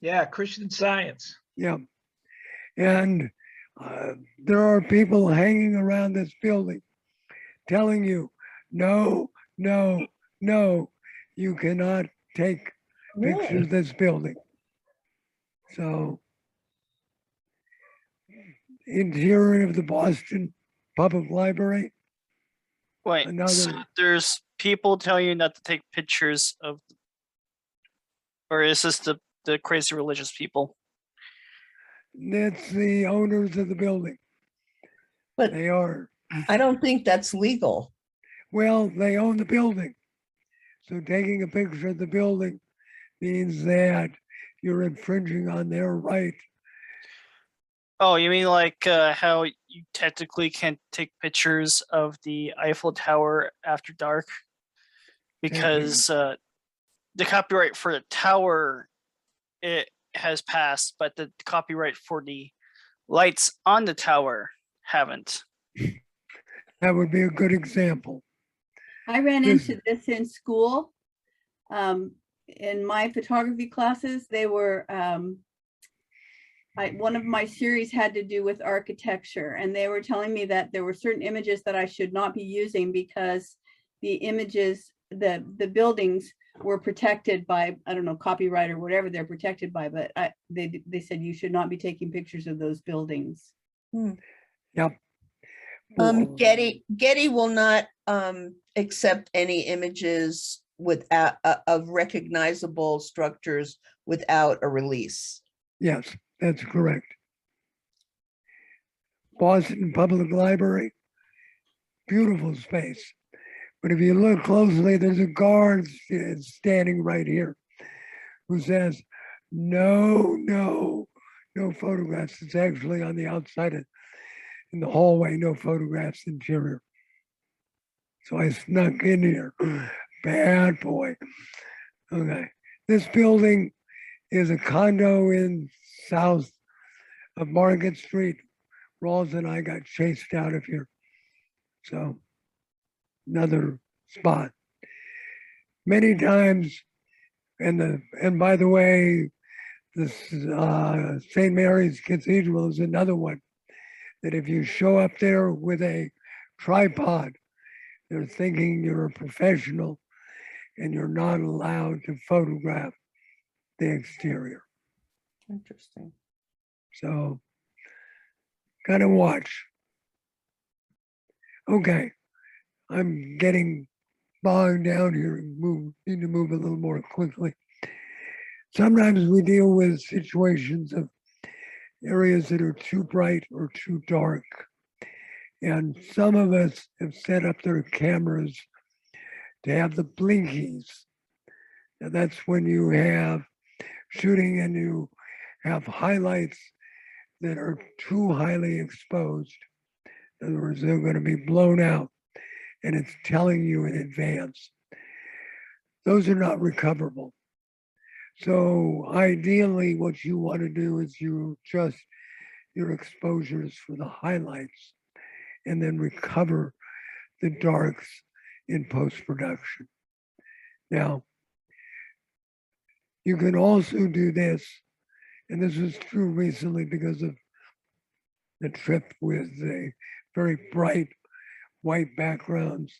Yeah, Christian Science. Yeah. And there are people hanging around this building telling you, no, no, no, you cannot take pictures of this building. So, interior of the Boston Public Library, Wait, so another, there's people telling you not to take pictures of, or is this the crazy religious people? it's the owners of the building. But They are, I don't think that's legal. well, they own the building. So taking a picture of the building means that you're infringing on their right. Oh, you mean like how you technically can't take pictures of the Eiffel Tower after dark because the copyright for the tower it has passed, but the copyright for the lights on the tower haven't. That would be a good example. I ran This- into this in school. In my photography classes, they were, one of my series had to do with architecture, and they were telling me that there were certain images that I should not be using because the images, the buildings were protected by, I don't know, copyright or whatever they're protected by, but they said you should not be taking pictures of those buildings. Yep. Well, Getty will not accept any images without of recognizable structures without a release. yes, that's correct. Boston Public Library, beautiful space. But if you look closely, there's a guard standing right here who says, no, no, no photographs. It's actually on the outside in the hallway, no photographs interior. So I snuck in here. Bad boy. Okay. This building is a condo in south of Market Street. Rawls and I got chased out of here. So another spot. Many times, and by the way, this St. Mary's Cathedral is another one that if you show up there with a tripod, they're thinking you're a professional and you're not allowed to photograph the exterior. Interesting. So, gotta watch. Okay, I'm getting bogged down here and need to move a little more quickly. Sometimes we deal with situations of areas that are too bright or too dark. And some of us have set up their cameras to have the blinkies. And that's when you have shooting and you have highlights that are too highly exposed. In other words, they're going to be blown out and it's telling you in advance. Those are not recoverable. So ideally what you want to do is you adjust your exposures for the highlights and then recover the darks in post-production. Now, you can also do this, and this was true recently because of the trip with the very bright white backgrounds.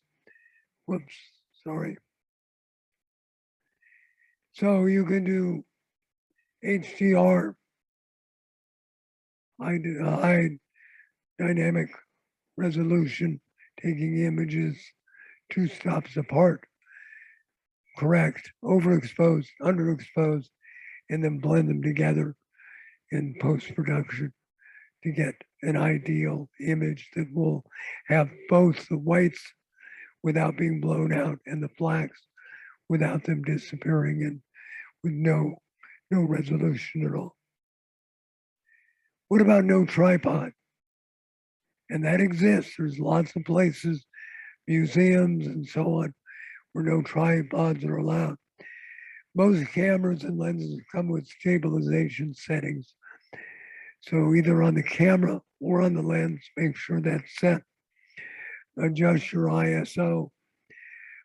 Whoops, sorry. So you can do HDR, high dynamic resolution taking images 2 stops apart, correct, overexposed, underexposed, and then blend them together in post-production to get an ideal image that will have both the whites without being blown out and the blacks without them disappearing and with no resolution at all. What about no tripod? And that exists. There's lots of places, museums and so on, where no tripods are allowed. Most cameras and lenses come with stabilization settings. So either on the camera or on the lens, make sure that's set. Adjust your ISO.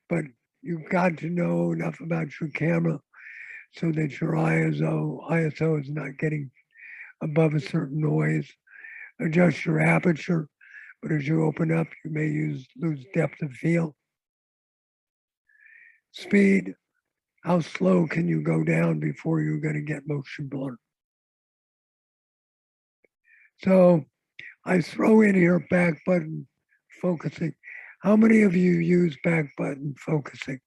But you've got to know enough about your camera so that your ISO is not getting above a certain noise. Adjust your aperture, but as you open up, you may lose depth of field. Speed, how slow can you go down before you're going to get motion blur? So I throw in here back button focusing. How many of you use back button focusing?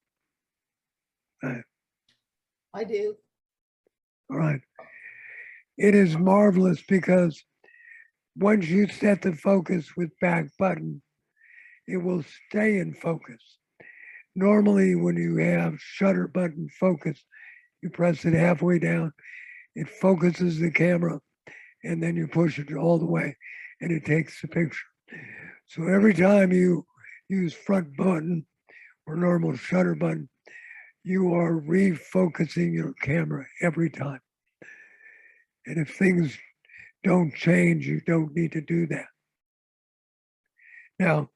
I do. All right. It is marvelous because once you set the focus with back button, it will stay in focus. Normally, when you have shutter button focus, you press it halfway down, it focuses the camera, and then you push it all the way, and it takes the picture. So every time you use front button or normal shutter button, you are refocusing your camera every time. And if things don't change, you don't need to do that. Now,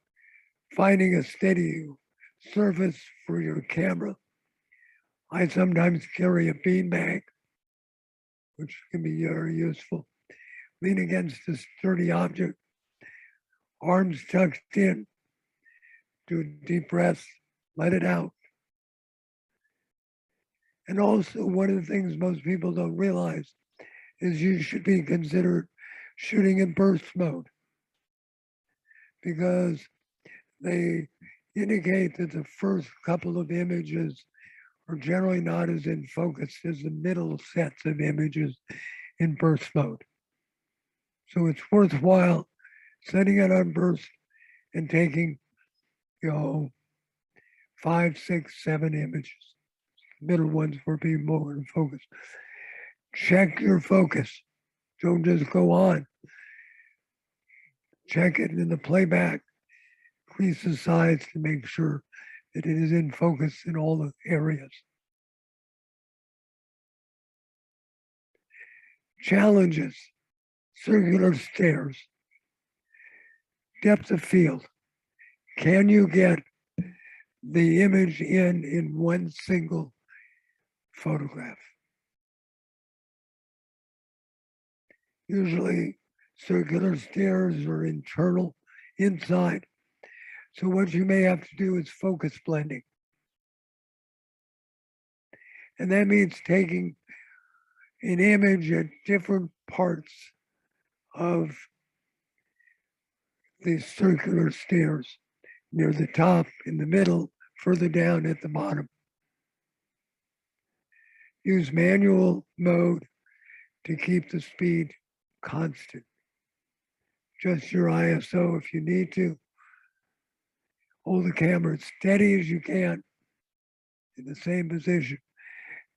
finding a steady surface for your camera, I sometimes carry a bean bag, which can be very useful. Lean against a sturdy object, arms tucked in, do a deep breath, let it out. And also, one of the things most people don't realize is you should be considered shooting in burst mode because they indicate that the first couple of images are generally not as in focus as the middle sets of images in burst mode. So it's worthwhile setting it on burst and taking, 5, 6, 7 images. Middle ones will be more in focus. Check your focus. Don't just go on. Check it in the playback. Increase the size to make sure that it is in focus in all the areas. Challenges, circular stairs, depth of field. Can you get the image in one single photograph? Usually circular stairs are internal, inside. So what you may have to do is focus blending. And that means taking an image at different parts of the circular stairs, near the top, in the middle, further down at the bottom. Use manual mode to keep the speed constant. Adjust your ISO if you need to. Hold the camera as steady as you can in the same position.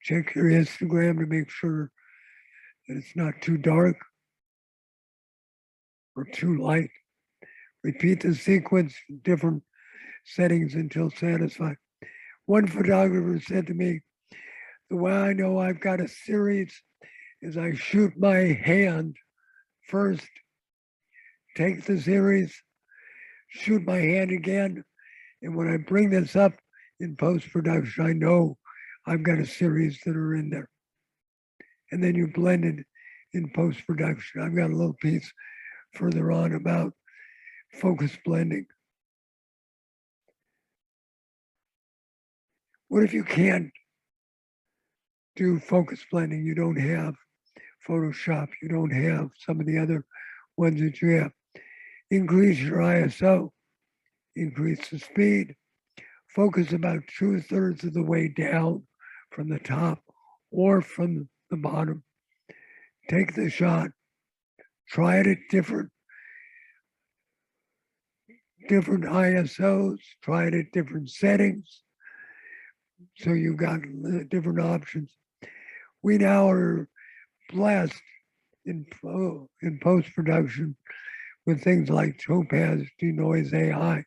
Check your histogram to make sure that it's not too dark or too light. Repeat the sequence in different settings until satisfied. One photographer said to me, the way I know I've got a series is I shoot my hand first, take the series, shoot my hand again, and when I bring this up in post-production, I know I've got a series that are in there. And then you blend it in post-production. I've got a little piece further on about focus blending. What if you can't do focus blending? You don't have Photoshop, you don't have some of the other ones that you have. Increase your ISO increase the speed, focus about 2/3 of the way down from the top or from the bottom. Take the shot, try it at different ISOs, try it at different settings. So you got different options. We now are blessed in post-production with things like Topaz Denoise AI,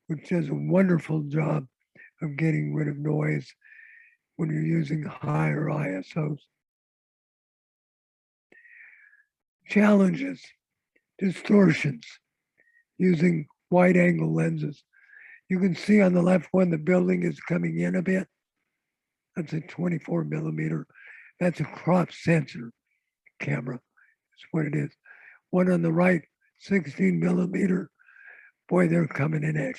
which does a wonderful job of getting rid of noise when you're using higher ISOs. Challenges, distortions, using wide angle lenses. You can see on the left when the building is coming in a bit. That's a 24 millimeter. That's a crop sensor camera. That's what it is. One on the right, 16 millimeter. Boy, they're coming in at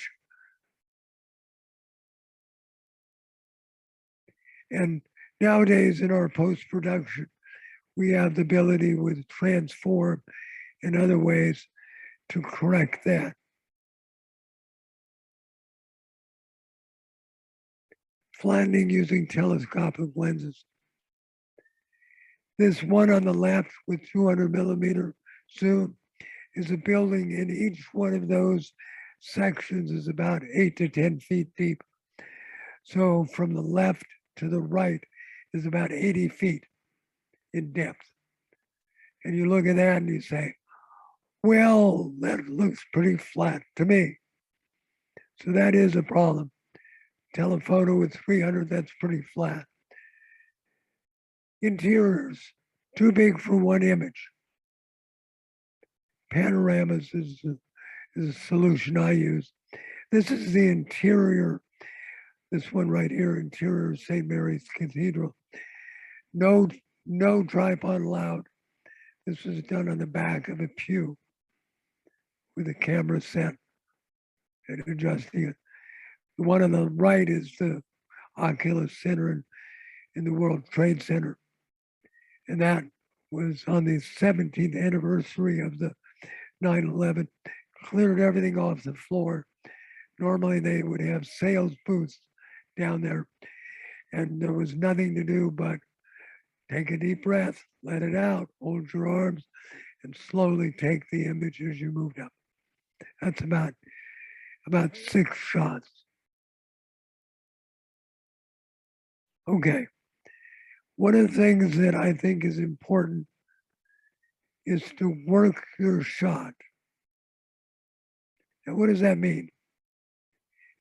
you. And nowadays in our post-production, we have the ability with transform and other ways to correct that. Flattening using telescopic lenses. This one on the left with 200 millimeter zoom is a building, and each one of those sections is about 8 to 10 feet deep. So from the left to the right is about 80 feet in depth. And you look at that and you say, well, that looks pretty flat to me. So that is a problem. Telephoto with 300, that's pretty flat. Interiors, too big for one image. Panoramas is a solution I use. This is the interior, this one right here, interior of St. Mary's Cathedral. No tripod allowed. This was done on the back of a pew with a camera set and adjusting it. The one on the right is the Oculus Center in the World Trade Center. And that was on the 17th anniversary of the 9/11, cleared everything off the floor. Normally they would have sales booths down there, and there was nothing to do but take a deep breath, let it out, hold your arms, and slowly take the image as you moved up. That's about 6 shots. Okay. One of the things that I think is important is to work your shot. Now, what does that mean?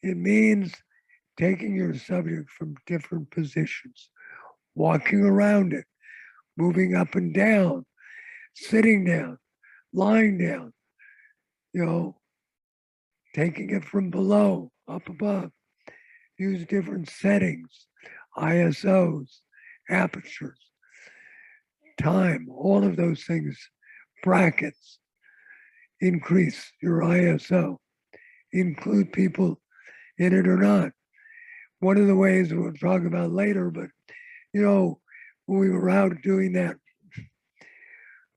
It means taking your subject from different positions, walking around it, moving up and down, sitting down, lying down, taking it from below, up above. Use different settings, ISOs, apertures, time, all of those things, brackets, increase your ISO, include people in it or not. One of the ways we'll talk about later, but when we were out doing that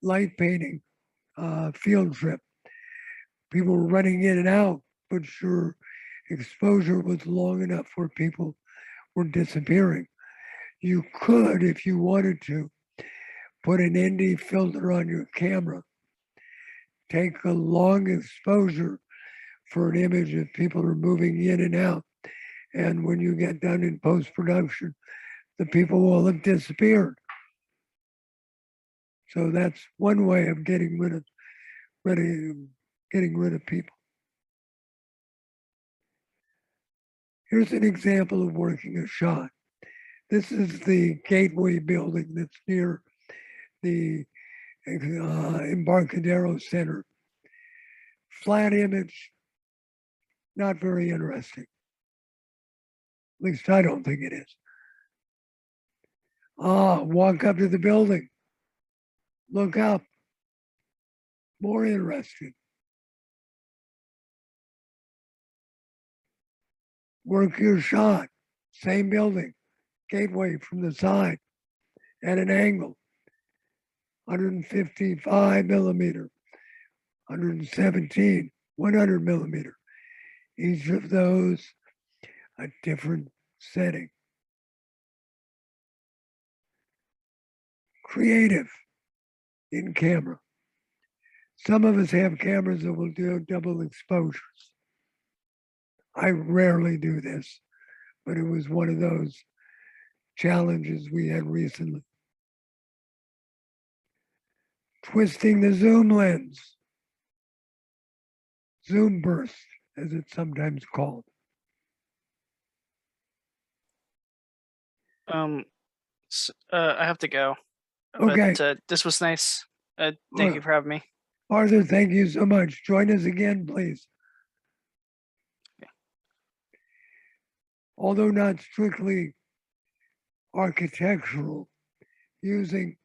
light painting field trip, people were running in and out, but your exposure was long enough where people were disappearing. You could, if you wanted to, put an ND filter on your camera, take a long exposure for an image if people are moving in and out. And when you get done in post-production, the people will have disappeared. So that's one way of getting rid of people. Here's an example of working a shot. This is the Gateway building that's near the Embarcadero Center. Flat image, not very interesting. At least I don't think it is. Walk up to the building. Look up. More interesting. Work your shot. Same building. Gateway from the side at an angle. 155 millimeter, 117, 100 millimeter. Each of those a different setting. Creative in camera. Some of us have cameras that will do double exposures. I rarely do this, but it was one of those challenges we had recently. Twisting the zoom lens. Zoom burst, as it's sometimes called. I have to go. Okay. But this was nice. Thank you for having me. Arthur, thank you so much. Join us again, please. Although not strictly architectural, using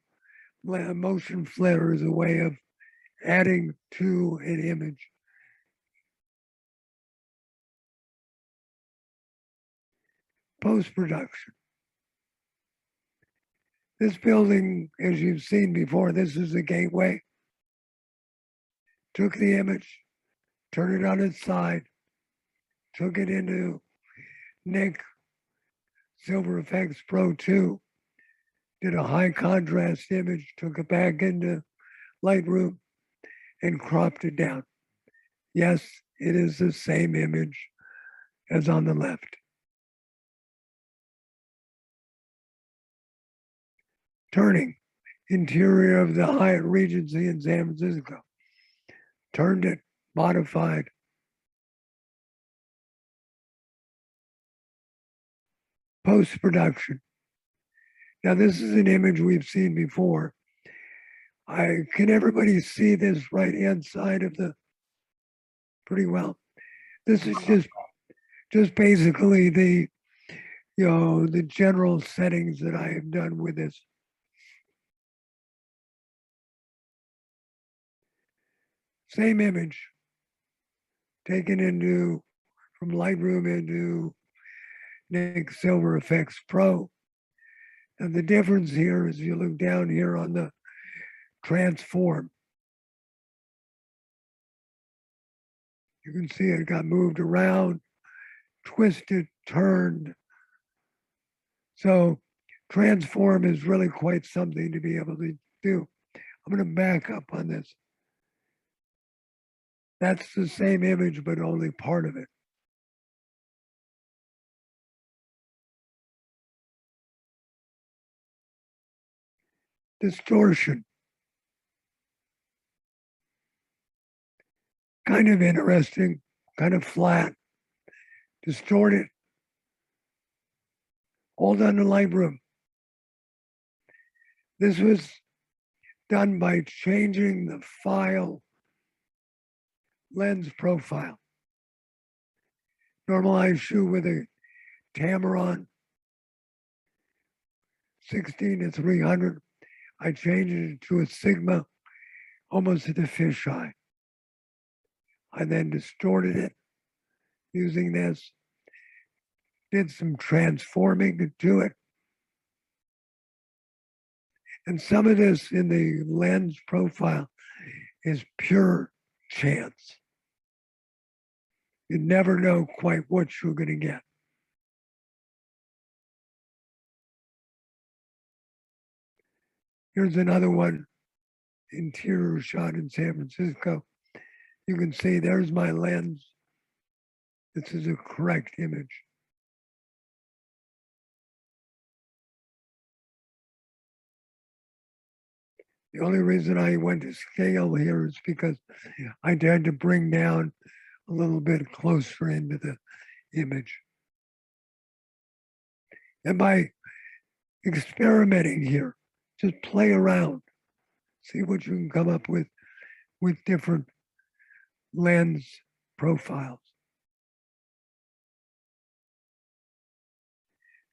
motion flare as a way of adding to an image. Post-production. This building, as you've seen before, this is a gateway. Took the image, turned it on its side, took it into Nick Silver Effects Pro 2, did a high contrast image, took it back into Lightroom and cropped it down. Yes, it is the same image as on the left. Turning, interior of the Hyatt Regency in San Francisco. Turned it, modified. Post-production. Now this is an image we've seen before. Can everybody see this right-hand side of the, pretty well? This is just basically the, the general settings that I have done with this. Same image, taken into, from Lightroom into Nick Silver Effects Pro. And the difference here is you look down here on the transform. You can see it got moved around, twisted, turned. So transform is really quite something to be able to do. I'm going to back up on this. That's the same image, but only part of it. Distortion. Kind of interesting, kind of flat, distorted. Hold on to Lightroom. This was done by changing the file lens profile. Normally I shoot with a Tamron 16-300. I changed it to a Sigma, almost at the fisheye. I then distorted it using this, did some transforming to it. And some of this in the lens profile is pure chance. You never know quite what you're going to get. Here's another one, interior shot in San Francisco. You can see there's my lens. This is a correct image. The only reason I went to scale here is because I had to bring down a little bit closer into the image. And by experimenting here, just play around, see what you can come up with different lens profiles.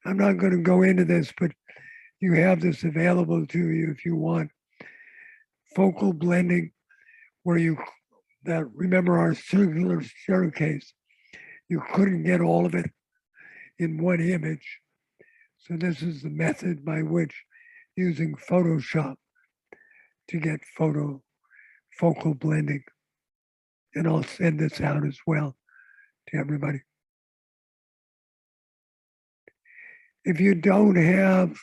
I'm not going to go into this, but you have this available to you if you want. Focal blending, where remember our circular staircase, you couldn't get all of it in one image. So this is the method by which, using Photoshop, to get focal blending. And I'll send this out as well to everybody. If you don't have,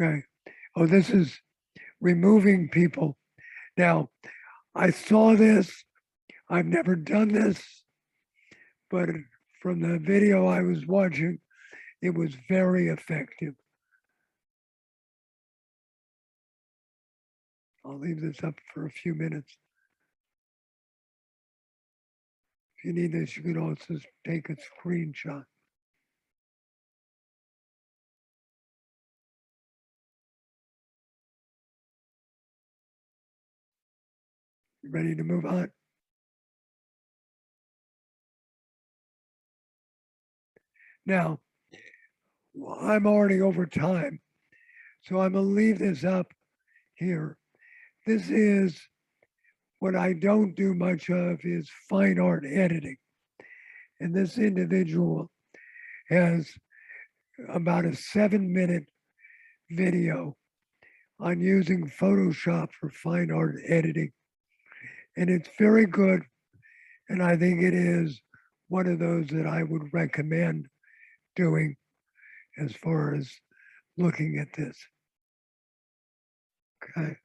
okay, oh, this is removing people. Now, I saw this, I've never done this, but from the video I was watching, it was very effective. I'll leave this up for a few minutes. If you need this, you can also take a screenshot. You ready to move on? Now, I'm already over time, so I'm gonna leave this up here. This is what I don't do much of is fine art editing. And this individual has about a 7-minute video on using Photoshop for fine art editing. And it's very good. And I think it is one of those that I would recommend doing as far as looking at this. Okay.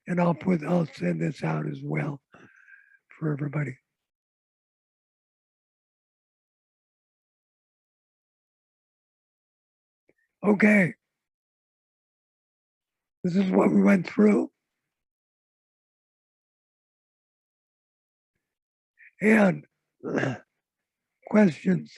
And I'll send this out as well for everybody. Okay. This is what we went through. And questions?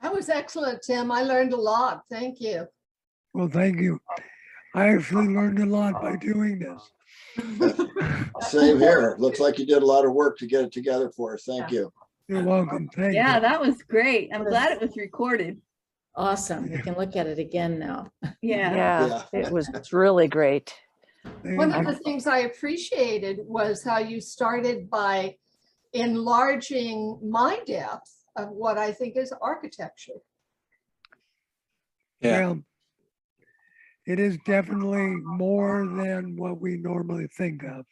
That was excellent, Tim. I learned a lot. Thank you. Well, thank you. I actually learned a lot by doing this. Same here. Looks like you did a lot of work to get it together for us. Thank you. You're welcome. Thank Yeah, you. that was great. I'm glad it was recorded. Awesome. We can look at it again now. Yeah. Yeah, Yeah. it's really great. One Thank of you. the things I appreciated was how you started by enlarging my depth of what I think is architecture. Yeah. Well, it is definitely more than what we normally think of.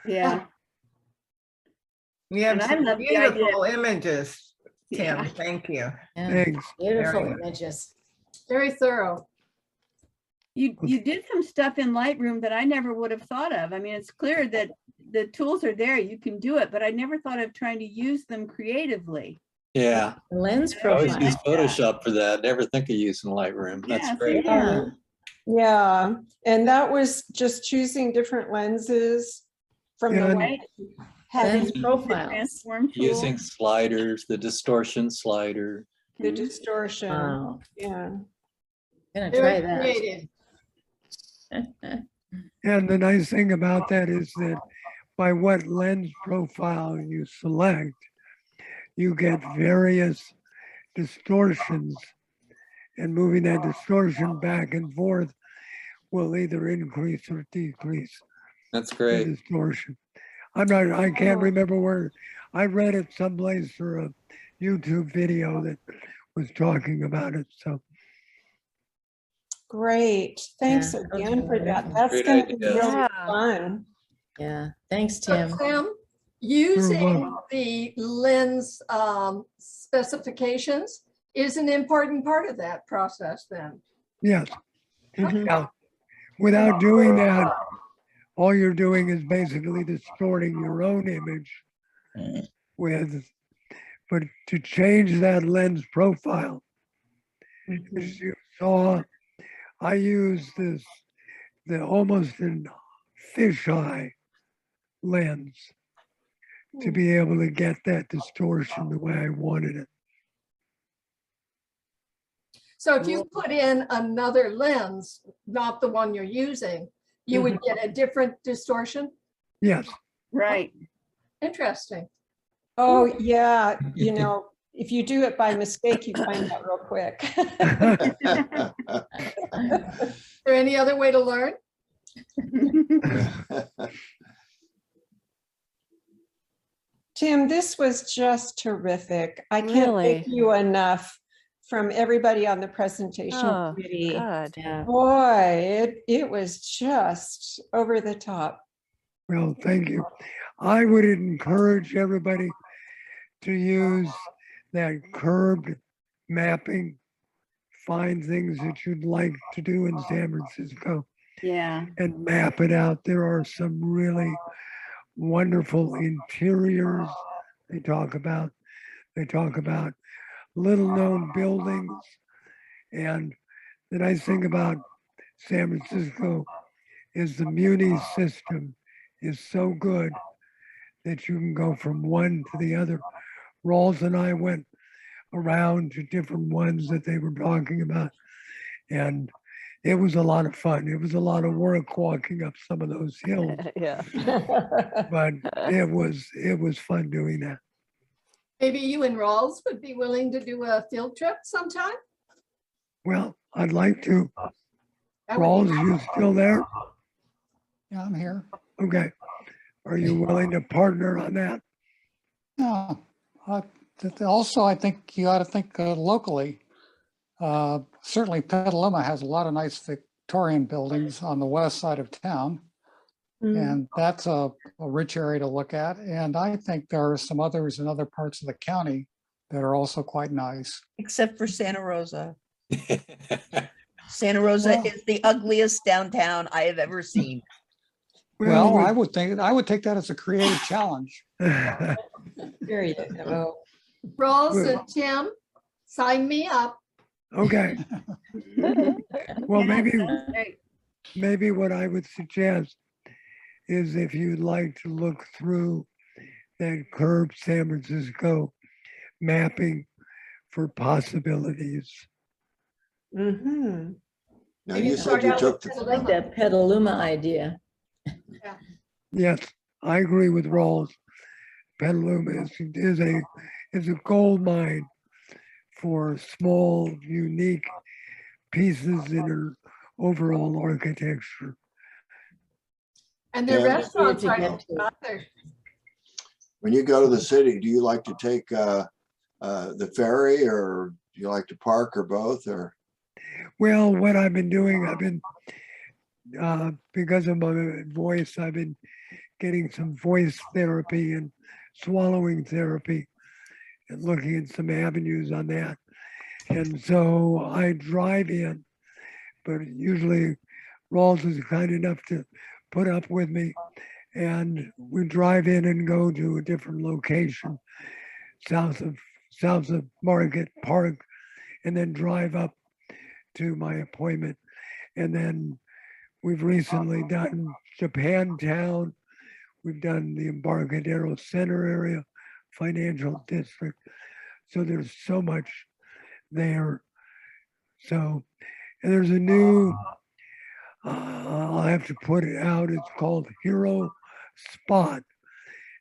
Yeah. We have And I some love the idea- beautiful images, Tim. Yeah. Thank you. Yeah, Thanks. beautiful Very images. Very thorough. You did some stuff in Lightroom that I never would have thought of. I mean, it's clear that the tools are there, you can do it, but I never thought of trying to use them creatively. Yeah. Lens I always profile. use Photoshop for that. Never think of using Lightroom. That's Yeah, great. Yeah. Yeah, and that was just choosing different lenses from Yeah, the and- way. Having Lens profiles. Transform tool. Using sliders, the distortion slider. the Mhm. distortion, Wow. yeah. Gonna try Very that. creative. And the nice thing about that is that by what lens profile you select, you get various distortions, and moving that distortion back and forth will either increase or decrease That's the great. distortion. I can't remember where, I read it someplace for a YouTube video that was talking about it, so. Great, thanks Yeah, that's again for that. wonderful. That's Great gonna be idea. really Yeah. fun. Yeah, thanks, So Tim. Tim, using welcome. the lens specifications is an important part of that process then. Yes, Mhm. now, without doing that, all you're doing is basically distorting your own image with, but to change that lens profile, Mhm. as you saw, I use the almost an fisheye lens to be able to get that distortion the way I wanted it. So if you put in another lens, not the one you're using, you would get a different distortion? Yes, Right. Interesting. Oh, yeah, you know, if you do it by mistake, you find out real quick. Is there any other way to learn? Tim, this was just terrific. I can't Really? thank you enough from everybody on the presentation Oh, committee. good. Yeah. Boy, it was just over the top. Well, thank you. I would encourage everybody to use that curved mapping. Find things that you'd like to do in San Francisco Yeah. and map it out. There are some really wonderful interiors they talk about. They talk about little known buildings. And the nice thing about San Francisco is the Muni system is so good that you can go from one to the other. Rawls and I went around to different ones that they were talking about, and it was a lot of fun. It was a lot of work walking up some of those hills, Yeah. but it was fun doing that. Maybe you and Rawls would be willing to do a field trip sometime? Well, I'd like to. That would be Rawls, you still there? Yeah, I'm here. Okay. Are you willing to partner on that? No. Also, I think you ought to think locally. Certainly Petaluma has a lot of nice Victorian buildings on the west side of town. And that's a rich area to look at. And I think there are some others in other parts of the county that are also quite nice. Except for Santa Rosa. Santa Rosa is the ugliest downtown I have ever seen. Well, I would take that as a creative challenge. There you go. Rawls and Tim, sign me up. Okay. Well, maybe what I would suggest is if you'd like to look through that curved San Francisco mapping for possibilities. Mm-hmm. Now, you said you took, I like that Petaluma idea. Yes, I agree with Rawls. Petaluma is a gold mine for small, unique pieces in her overall architecture. And their Yeah. restaurants To are get to. not there. when you go to the city, do you like to take the ferry, or do you like to park, or both, or? Well, what I've been doing, I've been, because of my voice, I've been getting some voice therapy and swallowing therapy and looking at some avenues on that. And so I drive in, but usually Rawls is kind enough to put up with me. And we drive in and go to a different location south of Market Park, and then drive up to my appointment. And then we've recently done Japantown. We've done the Embarcadero Center area, financial district. So there's so much there. So, and there's a new, I'll have to put it out. It's called Hero Spot.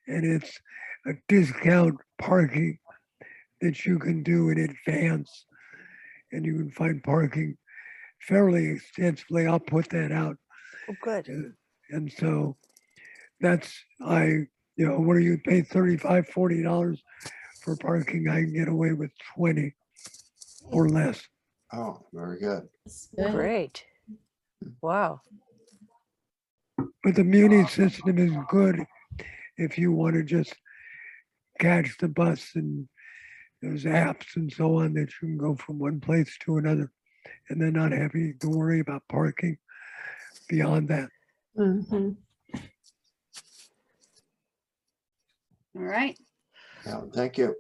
And it's a discount parking that you can do in advance. And you can find parking fairly extensively. I'll put that out. Oh, good. And so that's, what do you pay $35, $40 for parking? I can get away with 20 or less. Oh, very good. Great. Wow. But the Muni system is good if you want to just catch the bus, and there's apps and so on that you can go from one place to another and then not having to worry about parking beyond that. Mm-hmm. All right. Yeah, thank you.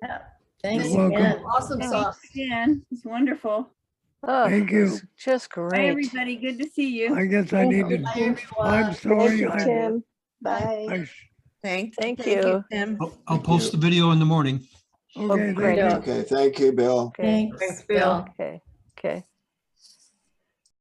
Thanks You're welcome. again. Awesome sauce. Again, it's wonderful. Oh, Thank you. it's just Hi, great. everybody. Good to see you. I guess I need to, Bye, everyone. I'm sorry. Bye. Thank you. Tim. I'll post the video in the morning. Okay, great. thank you. Okay, thank you, Bill. Okay. Thanks, Bill. Okay. Okay.